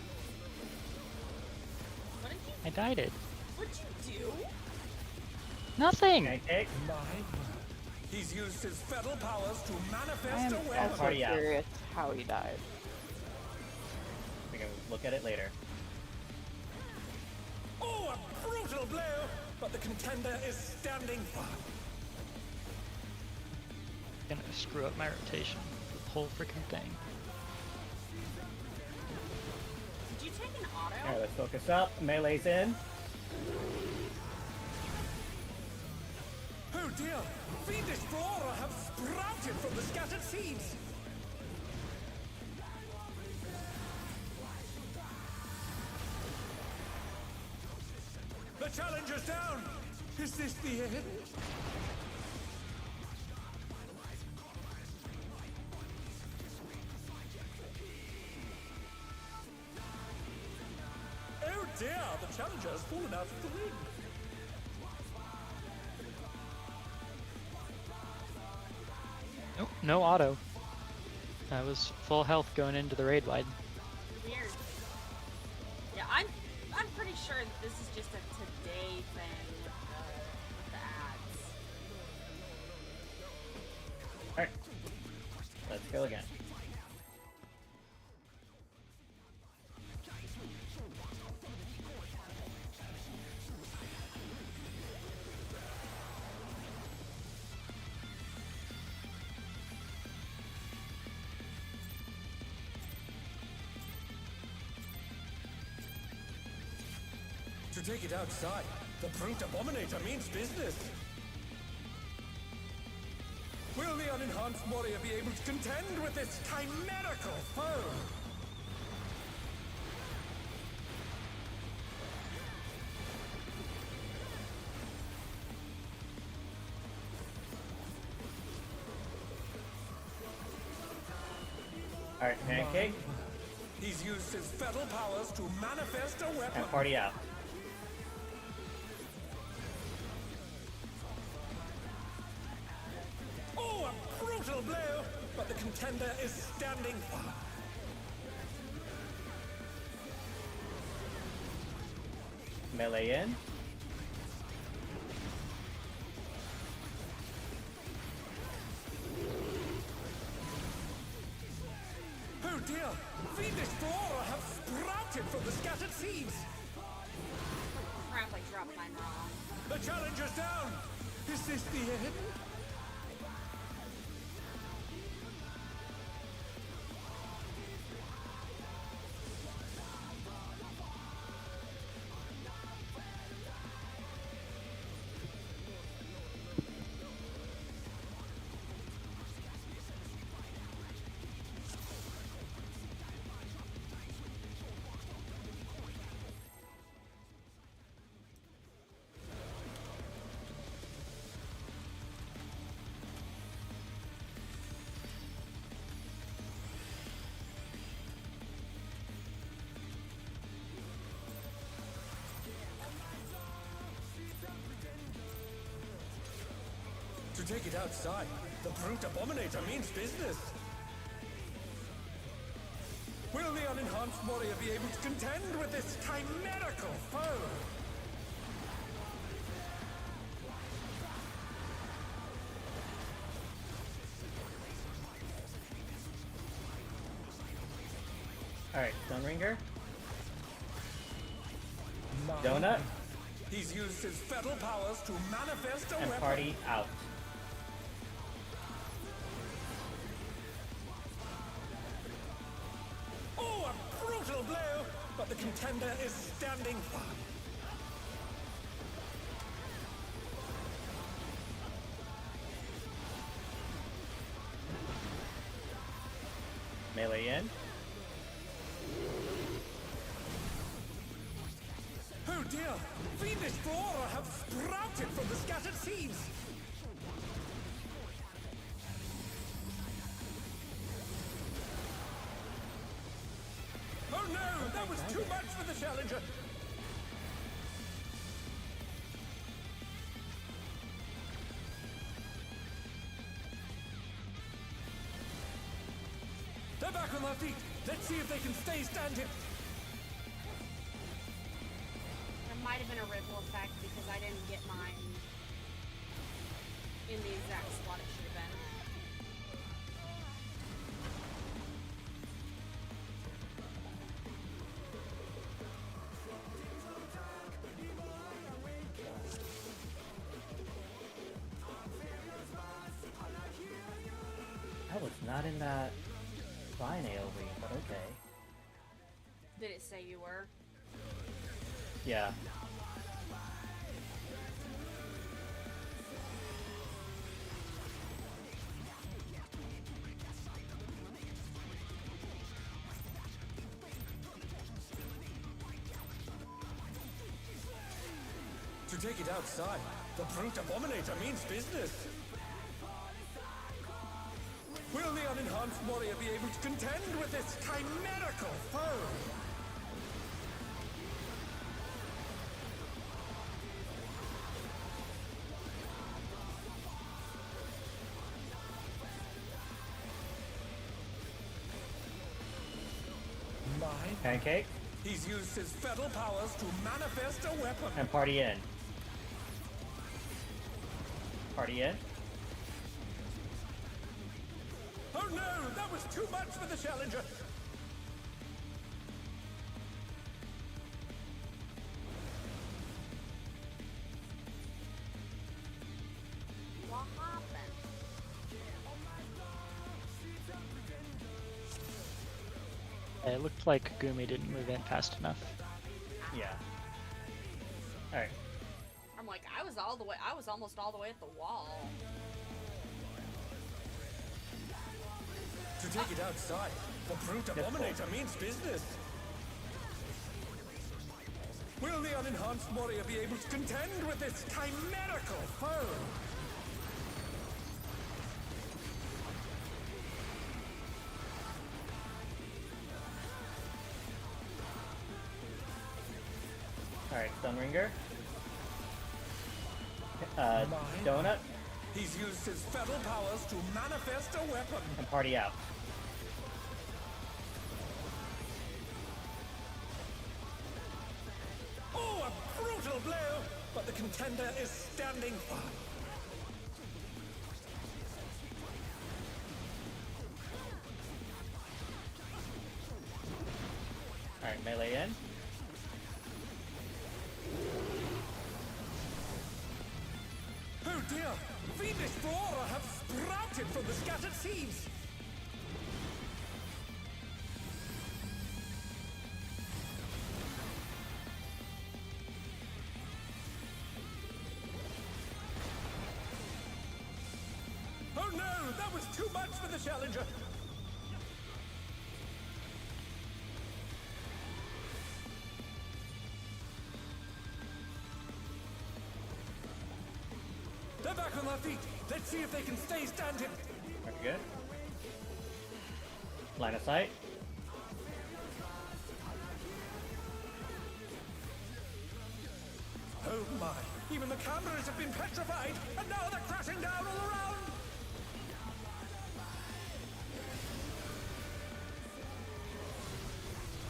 What did you I died it. What'd you do? Nothing! Pancake. My word. He's used his feral powers to I manifest am a weapon. also Party out. curious how he died. We can look at it later. Oh, a brutal blow! But the contender is standing firm. Gonna screw up my rotation. The whole freaking thing. Did you take an auto? All right, let's focus up. Melee's in. Oh dear! Fiendish flora have sprouted from the scattered seeds! The challenger's down! Is this the end? Oh dear! The challenger has fallen out of the ring! Nope, no auto. I was full health going into the raid wide. Weird. Yeah, I'm pretty sure that this is just a today thing with the ads. Go again. To take it outside, the brute Abominator means business. Will the unenhanced warrior be able to contend with this chimerical foe? Alright, Pancake, He's used his fetal powers to manifest a weapon. and party out. Oh, a brutal blow! But the contender is standing firm. Melee in. Oh dear! Fiendish flora have sprouted from the scattered seeds! Crap, I dropped mine wrong. The challenger's down! Is this the end? To take it outside, the brute Abominator means business. Will the unenhanced warrior be able to contend with this chimerical foe? Alright, Stoneringer. Donut. He's used his fetal powers to manifest a And weapon. party out. Oh, a brutal blow! But the contender is standing firm. Melee in. Oh dear! Fiendish flora have sprouted from the scattered seeds! Oh no! That was too much for the challenger! They're back on their feet! Let's see if they can stay standing! There might have been a ripple effect because I didn't get mine in the exact spot it should have been. I was not in that fine AoV, but okay. Did it say you were? Yeah. To take it outside, the brute Abominator means business. Will the unenhanced warrior be able to contend with this chimerical foe? Pancake. He's used his fetal powers to manifest a weapon. And party in. Party in. Oh Oh no, that was too much for the challenger. What happened? It looked like Gumi didn't move in fast enough. Yeah. Alright. I'm like, I was almost all the way at the wall. To take it outside, the brute Abominator means business. Will the unenhanced warrior be able to contend with this chimerical foe? Alright, Stunringer. Donut. He's used his feral powers to manifest a weapon. And party out. Oh, a brutal blow! But the contender is standing firm. Alright, melee in. Oh dear! Fiendish flora have sprouted from the scattered seeds! Oh no! That was too much for the challenger! They're back on their feet. Let's see if they can stay standing. Very good. Line of sight. Oh my. Even the cameras have been petrified, and now they're crashing down all around.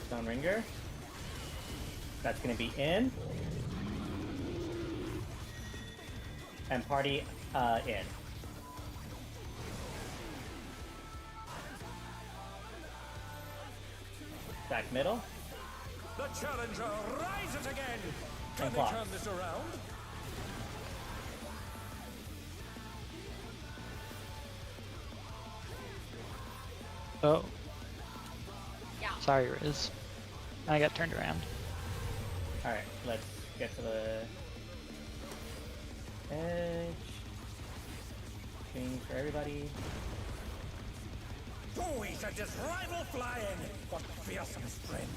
Stunringer. That's gonna be in. And party in. Back middle. The challenger rises again. Can And they clock. turn this around? Oh, Yeah. sorry, Riz. I got turned around. Alright, let's get to the edge. Change for everybody. Oh, he sent his rival flying. What fearsome strength.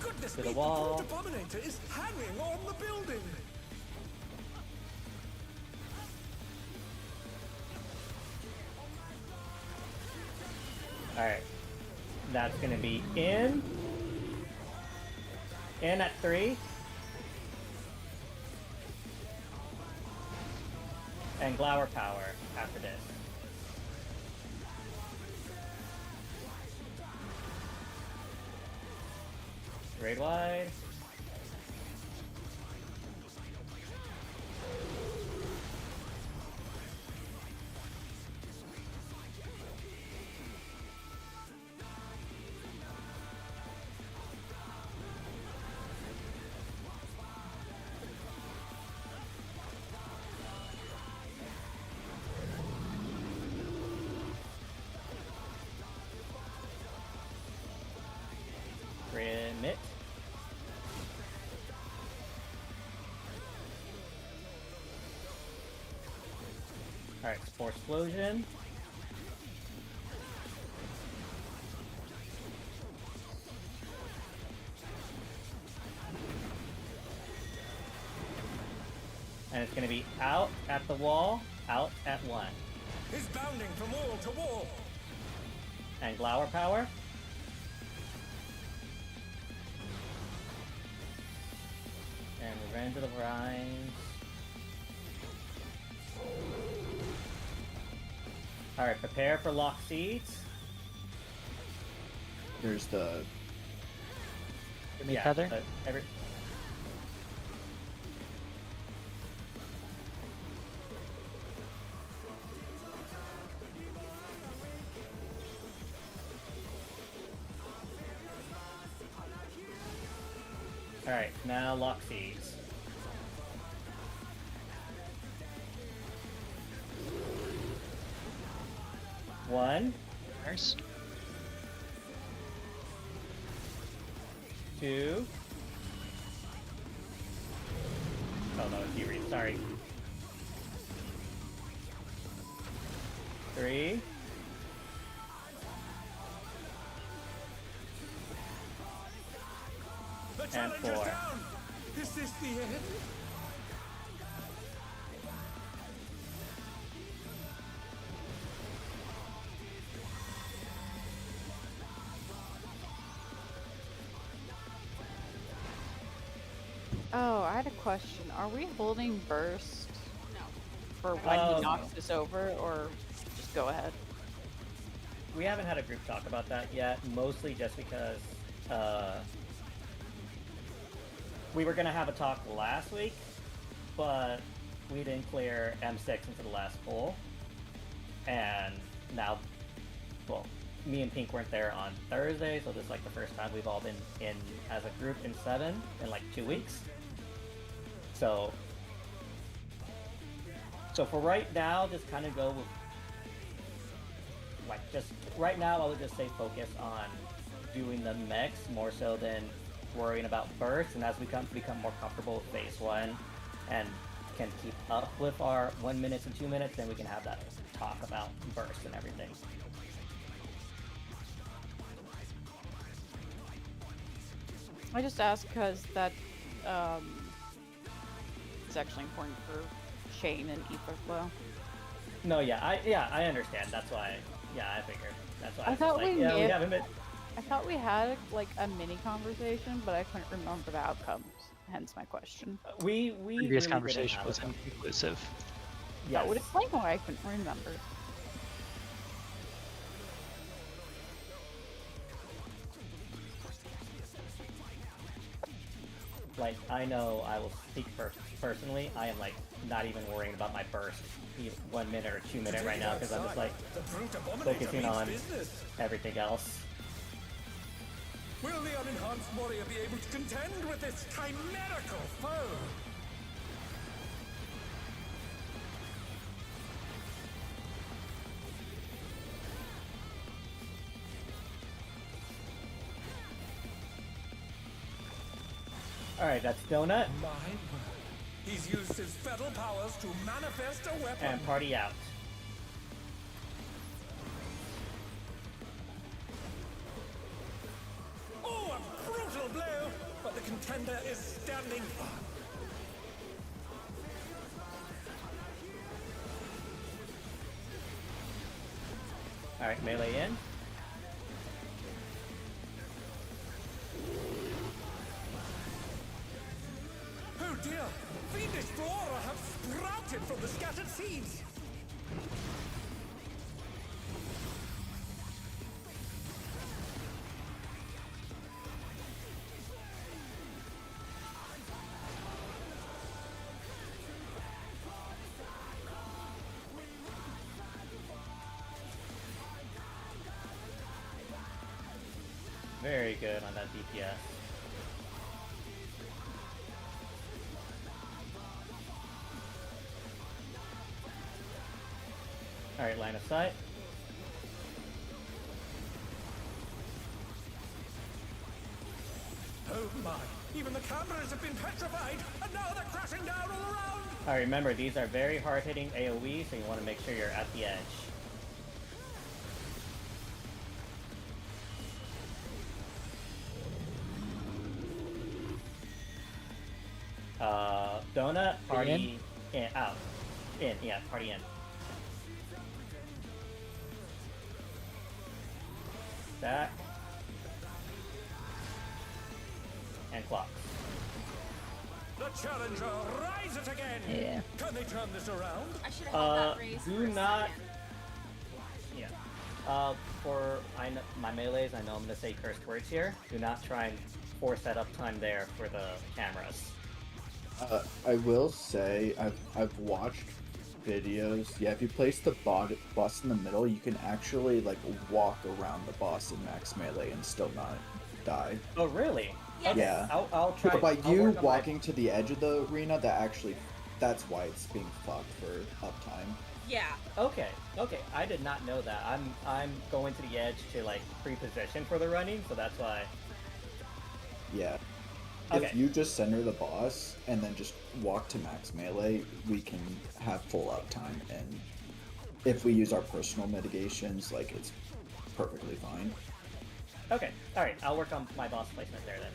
Goodness To me, the the wall. brute Abominator is hanging on the building. Alright. That's gonna be in. In at 3. And Glower Power after this. Raid wide. Remit. Alright, Spore Explosion. And it's gonna be out at the wall, out at 1. He's bounding from wall to wall. And Glower Power. And Revenge of the Vines. Alright, prepare for Lock Seeds. There's the Give me feather. Every... Alright, now lock seeds. One, Nice. two. Oh no, it's you, Reed. Sorry. Three. The And challenge is four. down! Is this the end? Oh, I had a question. Are we holding burst No. for when he knocks us over, or just go ahead? We haven't had a group talk about that yet, mostly just because we were gonna have a talk last week, but we didn't clear M6 into the last poll, and now, well, me and Pink weren't there on Thursday, so this is like the first time we've all been in as a group in 7 in like 2 weeks. So for right now, just kind of go with, like, just right now, I would just say focus on doing the mechs more so than worrying about bursts. And as we become more comfortable with phase 1 and can keep up with our 1 minute and 2 minutes, then we can have that talk about bursts and everything. I just asked because that is actually important for chain and ether flow. No, I understand. That's why. Yeah, I figured. That's why. I thought like, we yeah, we may- haven't been. I thought we had like a mini conversation, but I couldn't remember the outcomes. Hence my question. We Previous really didn't conversation have was a- inconclusive. Yes. That would explain why I couldn't remember. Like, I know I will speak personally. I am like not even worrying about my burst 1 minute or 2 minute right now because I'm just like The brute Abominator focusing means on business. everything else. Will the unenhanced warrior be able to contend with this chimerical foe? Alright, that's Donut My word. He's used his fetal powers to manifest a weapon. and Party out. Oh, a brutal blow! But the contender is standing firm. Alright, melee in. Oh dear! Fiendish flora have sprouted from the scattered seeds! Very good on that DPS. Alright, line of sight. Oh my! Even the cameras have been petrified, and now they're crashing down all around! Alright, remember, these are very hard-hitting AoE, so you want to make sure you're at the edge. Donut, party in, out. In, yeah, party in. That. And clocks. The challenger rises again! Yeah. Can they turn this around? I should have held that raise Do for a not. second. Yeah. For my melees, I know I'm gonna say cursed words here. Do not try and force that uptime there for the cameras. I will say I've watched videos. Yeah, if you place the boss in the middle, you can actually like walk around the boss in max melee and still not die. Oh, really? Yes. Okay, Yeah. I'll try. But by I'll you work on walking to the edge of the arena, that's why it's being fucked for uptime. Yeah. Okay. I did not know that. I'm going to the edge to like pre-position for the running, so that's why. Yeah. Okay. If you just center the boss and then just walk to max melee, we can have full uptime. And if we use our personal mitigations, like, it's perfectly fine. Okay. All right. I'll work on my boss placement there then.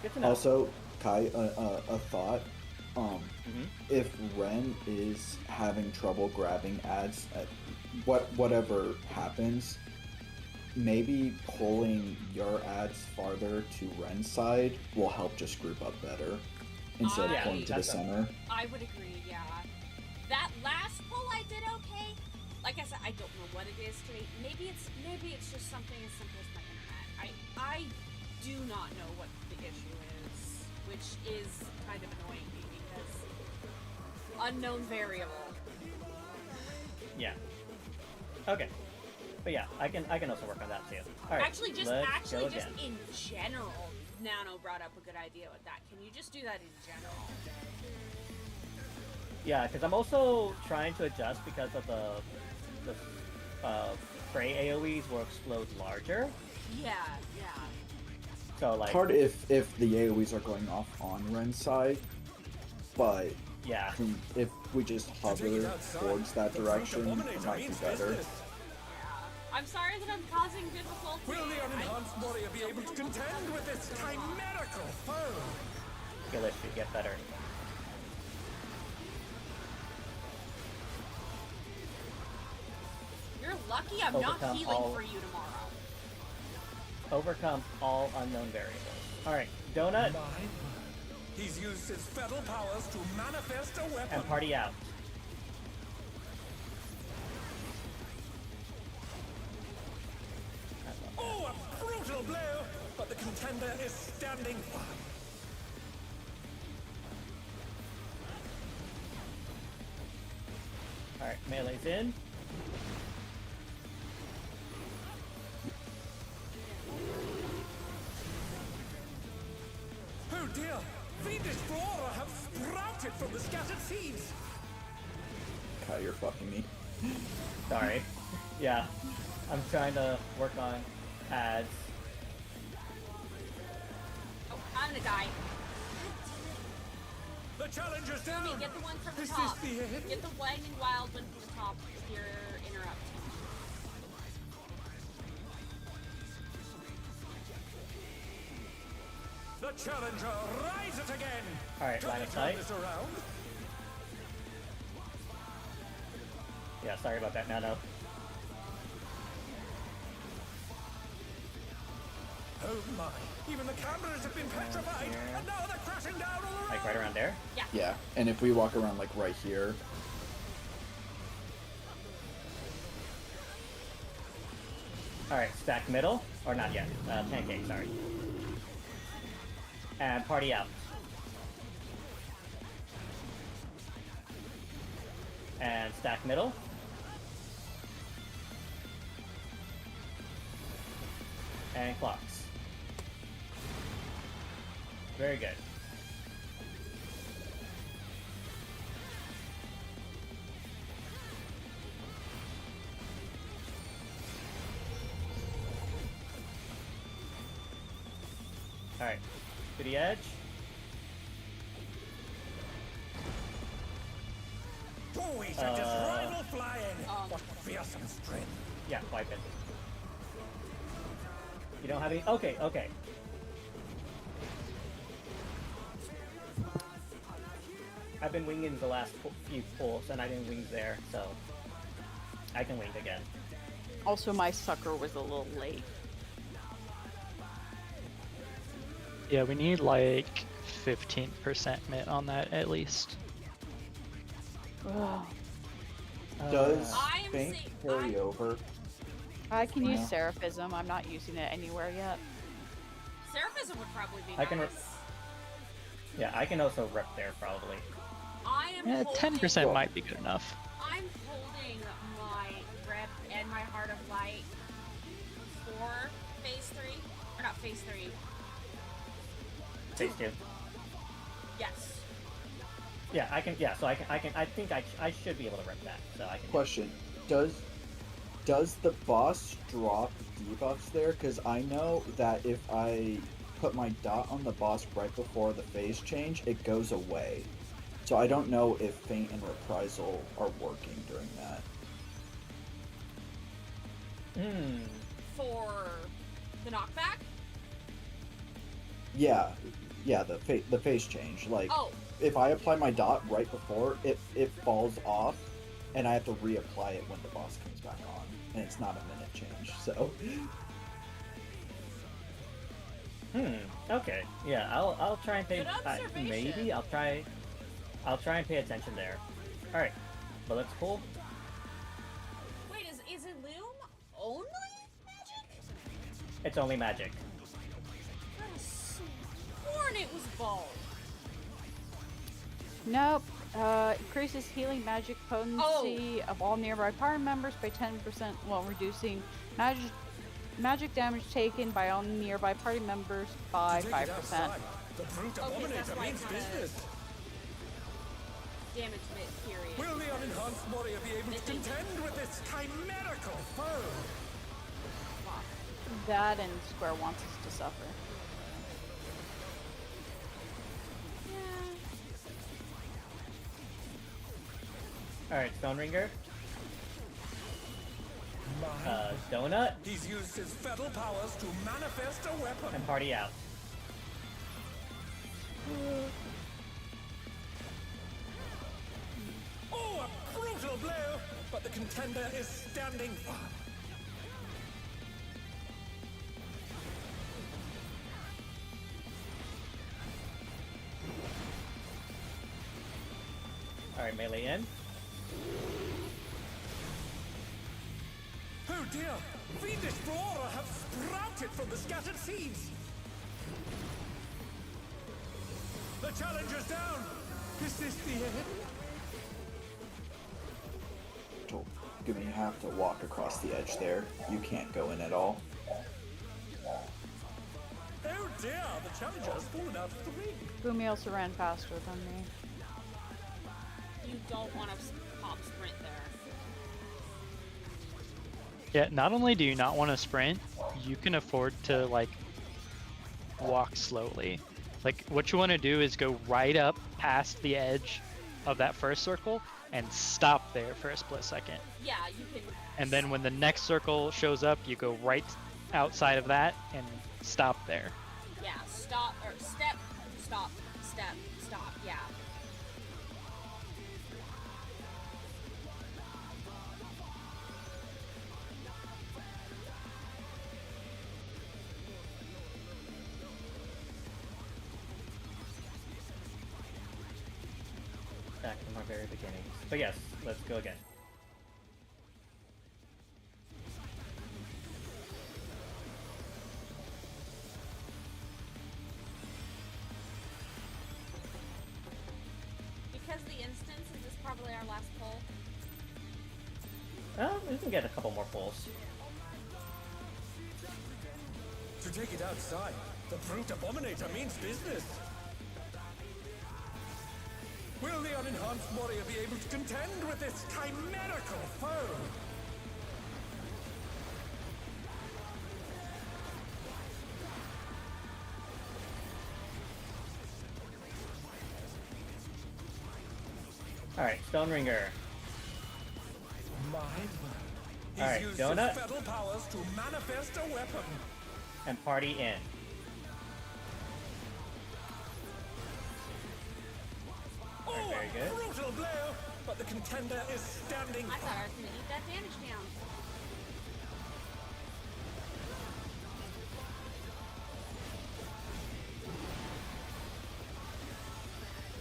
Good to know. Also, Kai, a thought. Mhm. If Ren is having trouble grabbing ads at whatever happens, maybe pulling your ads farther to Ren's side will help just group up better instead of Yeah, pulling to the that's center. I would agree, yeah. That last pull I did okay. Like I said, I don't know what it is today. Maybe it's just something as simple as my internet. I do not know what the issue is, which is kind of annoying me because unknown variable. Yeah. Okay. But yeah, I can also work on that too. All right. Actually, just in general, Nano brought up a good idea with that. Can you just do that in general? Yeah, because I'm also trying to adjust because of the Prey AoEs will explode larger. Yeah. So like. It's hard if the AoEs are going off on Ren's side, but Yeah. if we just hover towards that direction, it might be better. I'm sorry that I'm causing difficulty. Will the unenhanced warrior be able to contend with this chimerical foe? Kill it should get better. You're lucky I'm not Overcome healing all- for you tomorrow. Overcome all unknown variables. All right, Donut Mine. He's used his fetal powers to manifest a weapon. and party out. Oh, a brutal blow! But the contender is standing firm. All right, melee's in. Oh dear! Fiendish flora have sprouted from the scattered seeds! Kai, you're fucking me. Sorry. Yeah, I'm trying to work on ads. Oh, I'm gonna die. The challenger's down! Hey, get the one from the Is top. this the end? Get the lightning wild one from the top. You're interrupting. The challenger rises again! All right, line of sight. This around? Yeah, sorry about that. No. Oh my! Even the cameras have been petrified, here. and now they're crashing down all around! Like right around there. Yeah, and if we walk around like right here, All right, stack middle or not yet? Pancake, sorry. And party out. And stack middle. And clocks. Very good. Alright, to the edge. Oh, we should just rival flying! What fearsome strength! Yeah, wipe it. You don't have any? Okay. I've been winging the last few pulls, and I didn't wing there, so I can wing again. Also, my sucker was a little late. Yeah, we need like 15% mit on that at least. Ugh. does I am Faint saying- carry over? I can use Yeah. Seraphism. I'm not using it anywhere yet. Seraphism would probably be I can nice. Yeah, I can also rep there probably. I am Yeah, holding, 10% might be good enough. I'm holding my rep and my Heart of Light for phase 3. Or not phase 3. phase 2. Yes. Yeah, I can. Yeah, so I think I should be able to rip that. So I can. Question: Does the boss drop debuffs there? Because I know that if I put my dot on the boss right before the phase change, it goes away. So I don't know if Feint and Reprisal are working during that. For the knockback? Yeah, the phase change. Like, Oh. if I apply my dot right before, it falls off, and I have to reapply it when the boss comes back on, and it's not a minute change. So. Okay. Yeah, I'll try and pay. Good observation. Maybe I'll try and pay attention there. All right. Well, that's cool. Wait, is Illume only magic? It's only magic. I could have sworn it was ball. Nope. Increases healing magic potency of all nearby party members by 10% while reducing magic damage taken by all nearby party members by 5%. The brute Okay, Abominator that's why means it's not business. Damage period. Will the unenhanced warrior be able to contend with this chimerical foe? That and Square wants us to suffer. Alright, Stone Ringer. Donut. He's used his fetal powers to manifest a weapon. And party out. Oh, a brutal blow! But the contender is standing firm. Alright, melee in. Oh dear! Fiendish Flora have sprouted from the scattered seeds! The challenger's down! Is this the end? You're gonna have to walk across the edge there. You can't go in at all. Oh dear! The challenger has fallen out of the ring! Boomy also ran faster than me. You don't want to pop sprint there. Yeah, not only do you not want to sprint, you can afford to, like, walk slowly. Like, what you want to do is go right up past the edge of that first circle and stop there for a split second. Yeah, you can. And then when the next circle shows up, you go right outside of that and stop there. Yeah, stop, or step, stop, step, stop, yeah. Back from our very beginning. But yes, let's go again. Because the instance, is this probably our last pull? We can get a couple more pulls. To take it outside, the brute Abominator means business! Will the unenhanced warrior be able to contend with this chimerical foe? Alright, Stone Ringer. My word. He's Alright, used Donut. his fetal powers to manifest a weapon. And party in. Oh, very a good. brutal blow! But the contender is standing I thought I was gonna eat that damage down.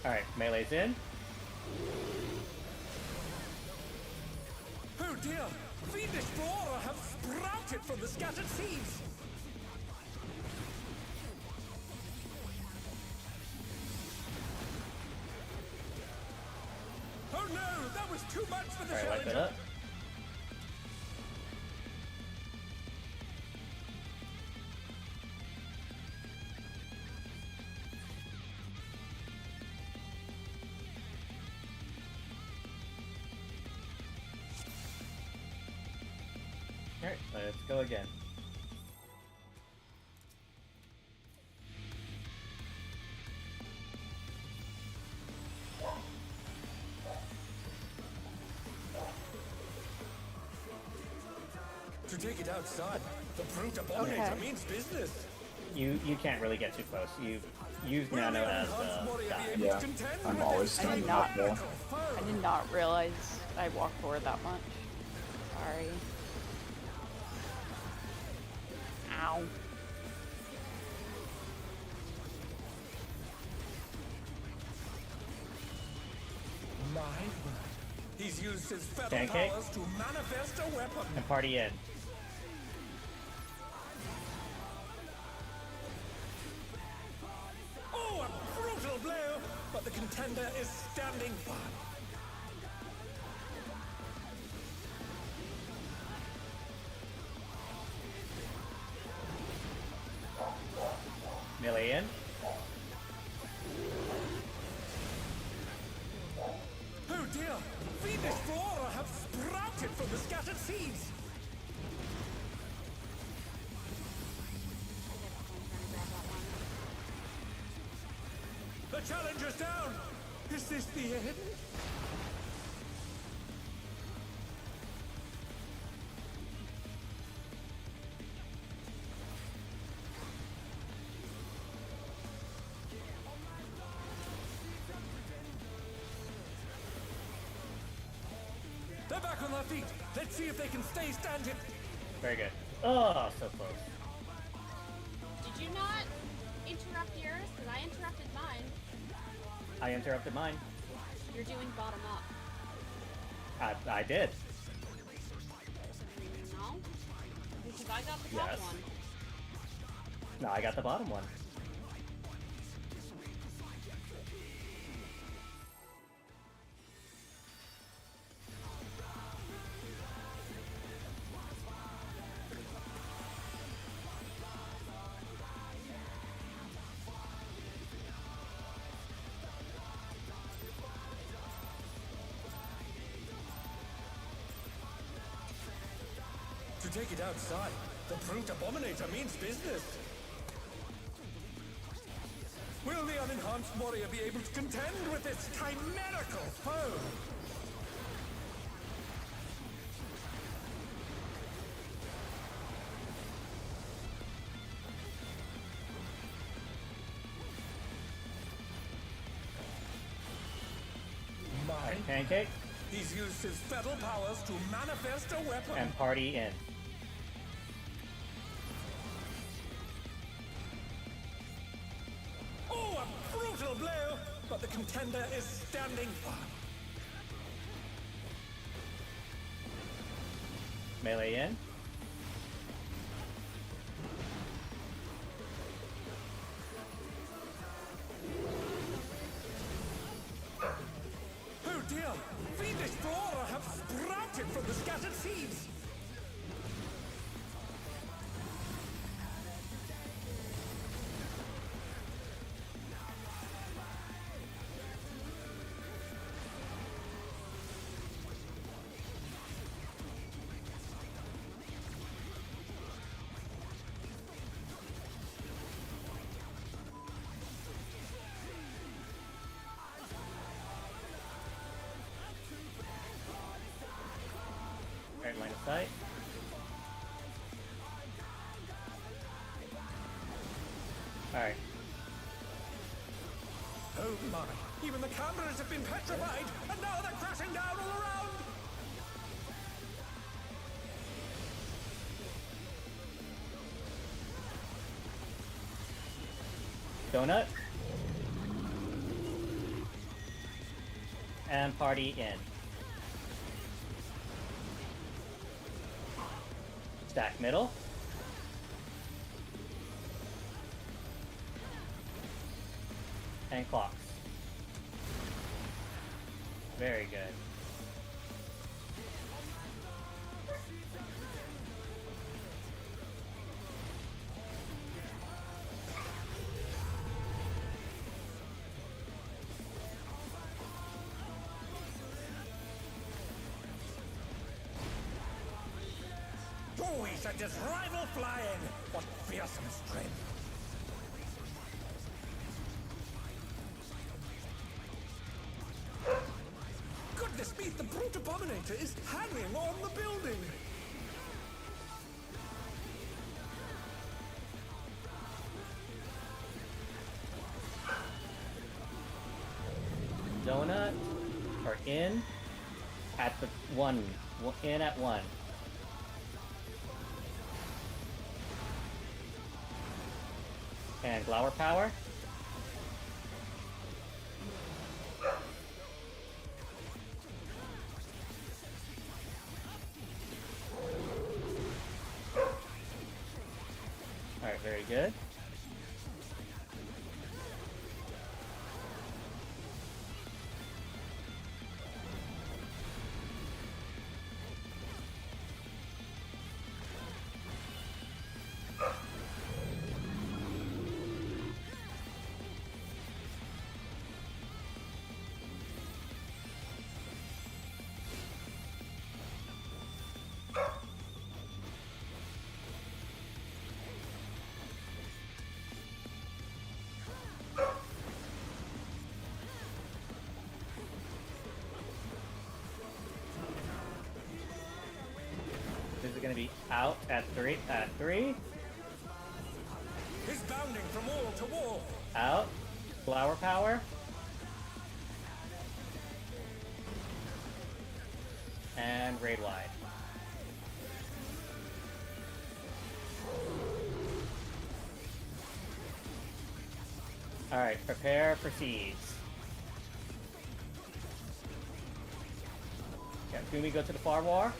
Alright, melee's in. Oh dear! Fiendish Flora have sprouted from the scattered seeds! Oh no! That was too much for the Alright, wipe it challenger! up. Alright, let's go again. To take it outside, the brute Abominator means business. You can't really get too close. You use Nano as dive. Yeah, I'm always I did standing not. up there. I did not realize I walked forward that much. Sorry. Ow. My word. He's used his feather Pancake? powers to manifest a weapon. And party in. Oh, a brutal blow! But the contender is standing firm. Melee in. Oh dear! Fiendish flora have sprouted from the scattered seeds! The challenger's down! Is this the end? They're back on their feet. Let's see if they can stay standing. Very good. Oh, so close. Did you not interrupt yours? Because I interrupted mine. I interrupted mine. You're doing bottom up. I did. No? Because I got the top Yes. one. No, I got the bottom one. To take it outside, the brute Abominator means business. Will the unenhanced warrior be able to contend with this chimerical foe? Mine. Pancake He's used his fetal powers to manifest a weapon. and party in. Oh, a brutal blow! But the contender is standing firm. Melee in. Oh dear! Fiendish flora have sprouted from the scattered seeds! Right line of sight. Alright. Oh my! Even the cameras have been petrified, and now they're crashing down all around! Donut. And party in. Stack middle. And clocks. Very good. Your We should just rival flying! What fearsome strength! Goodness me, the brute Abominator is hanging on the building! Donut, or in, at the one. In at 1. And Glower Power. Alright, very good. This is going to be out at 3. At 3. He's bounding from wall to wall! Out. Flower Power. And Raid Wide. Alright, prepare for Seeds. Yeah, Gumi, go to the far war.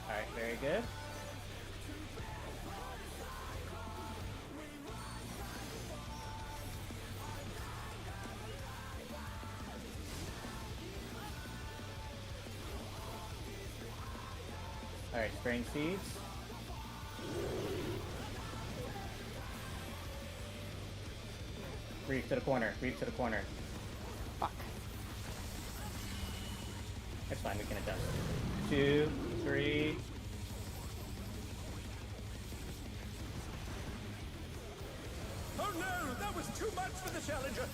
Alright, very good. Alright, spraying Seeds. Reef to the corner, reef to the corner. Fuck. It's fine, we can adjust. 2, 3. Oh no! That was too much for the Challenger!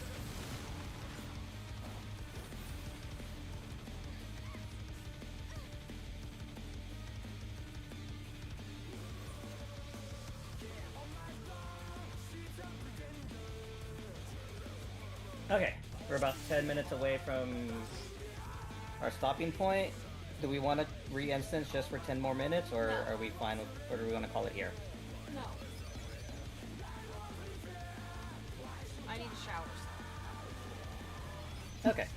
Okay, we're about 10 minutes away from our stopping point. Do we want to re-instance just for 10 more minutes, or No. are we fine with, or do we want to call it here? No. I need a shower. Okay.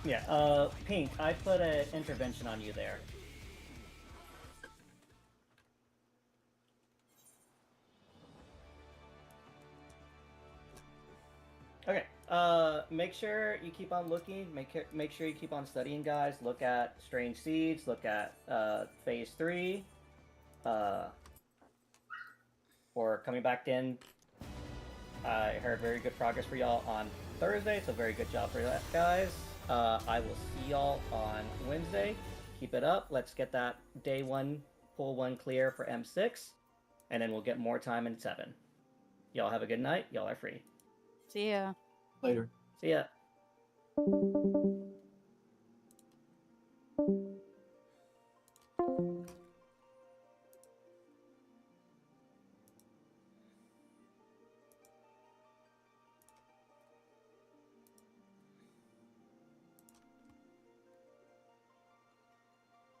Yeah, Pink, I put an intervention on you there. Okay, make sure you keep on looking, make sure you keep on studying, guys. Look at Strange Seeds, look at, Phase 3, or coming back in. I heard very good progress for y'all on Thursday, so very good job for that, guys. I will see y'all on Wednesday. Keep it up. Let's get that day 1, pull 1 clear for M6, and then we'll get more time in 7. Y'all have a good night. Y'all are free. See ya. Later. See ya.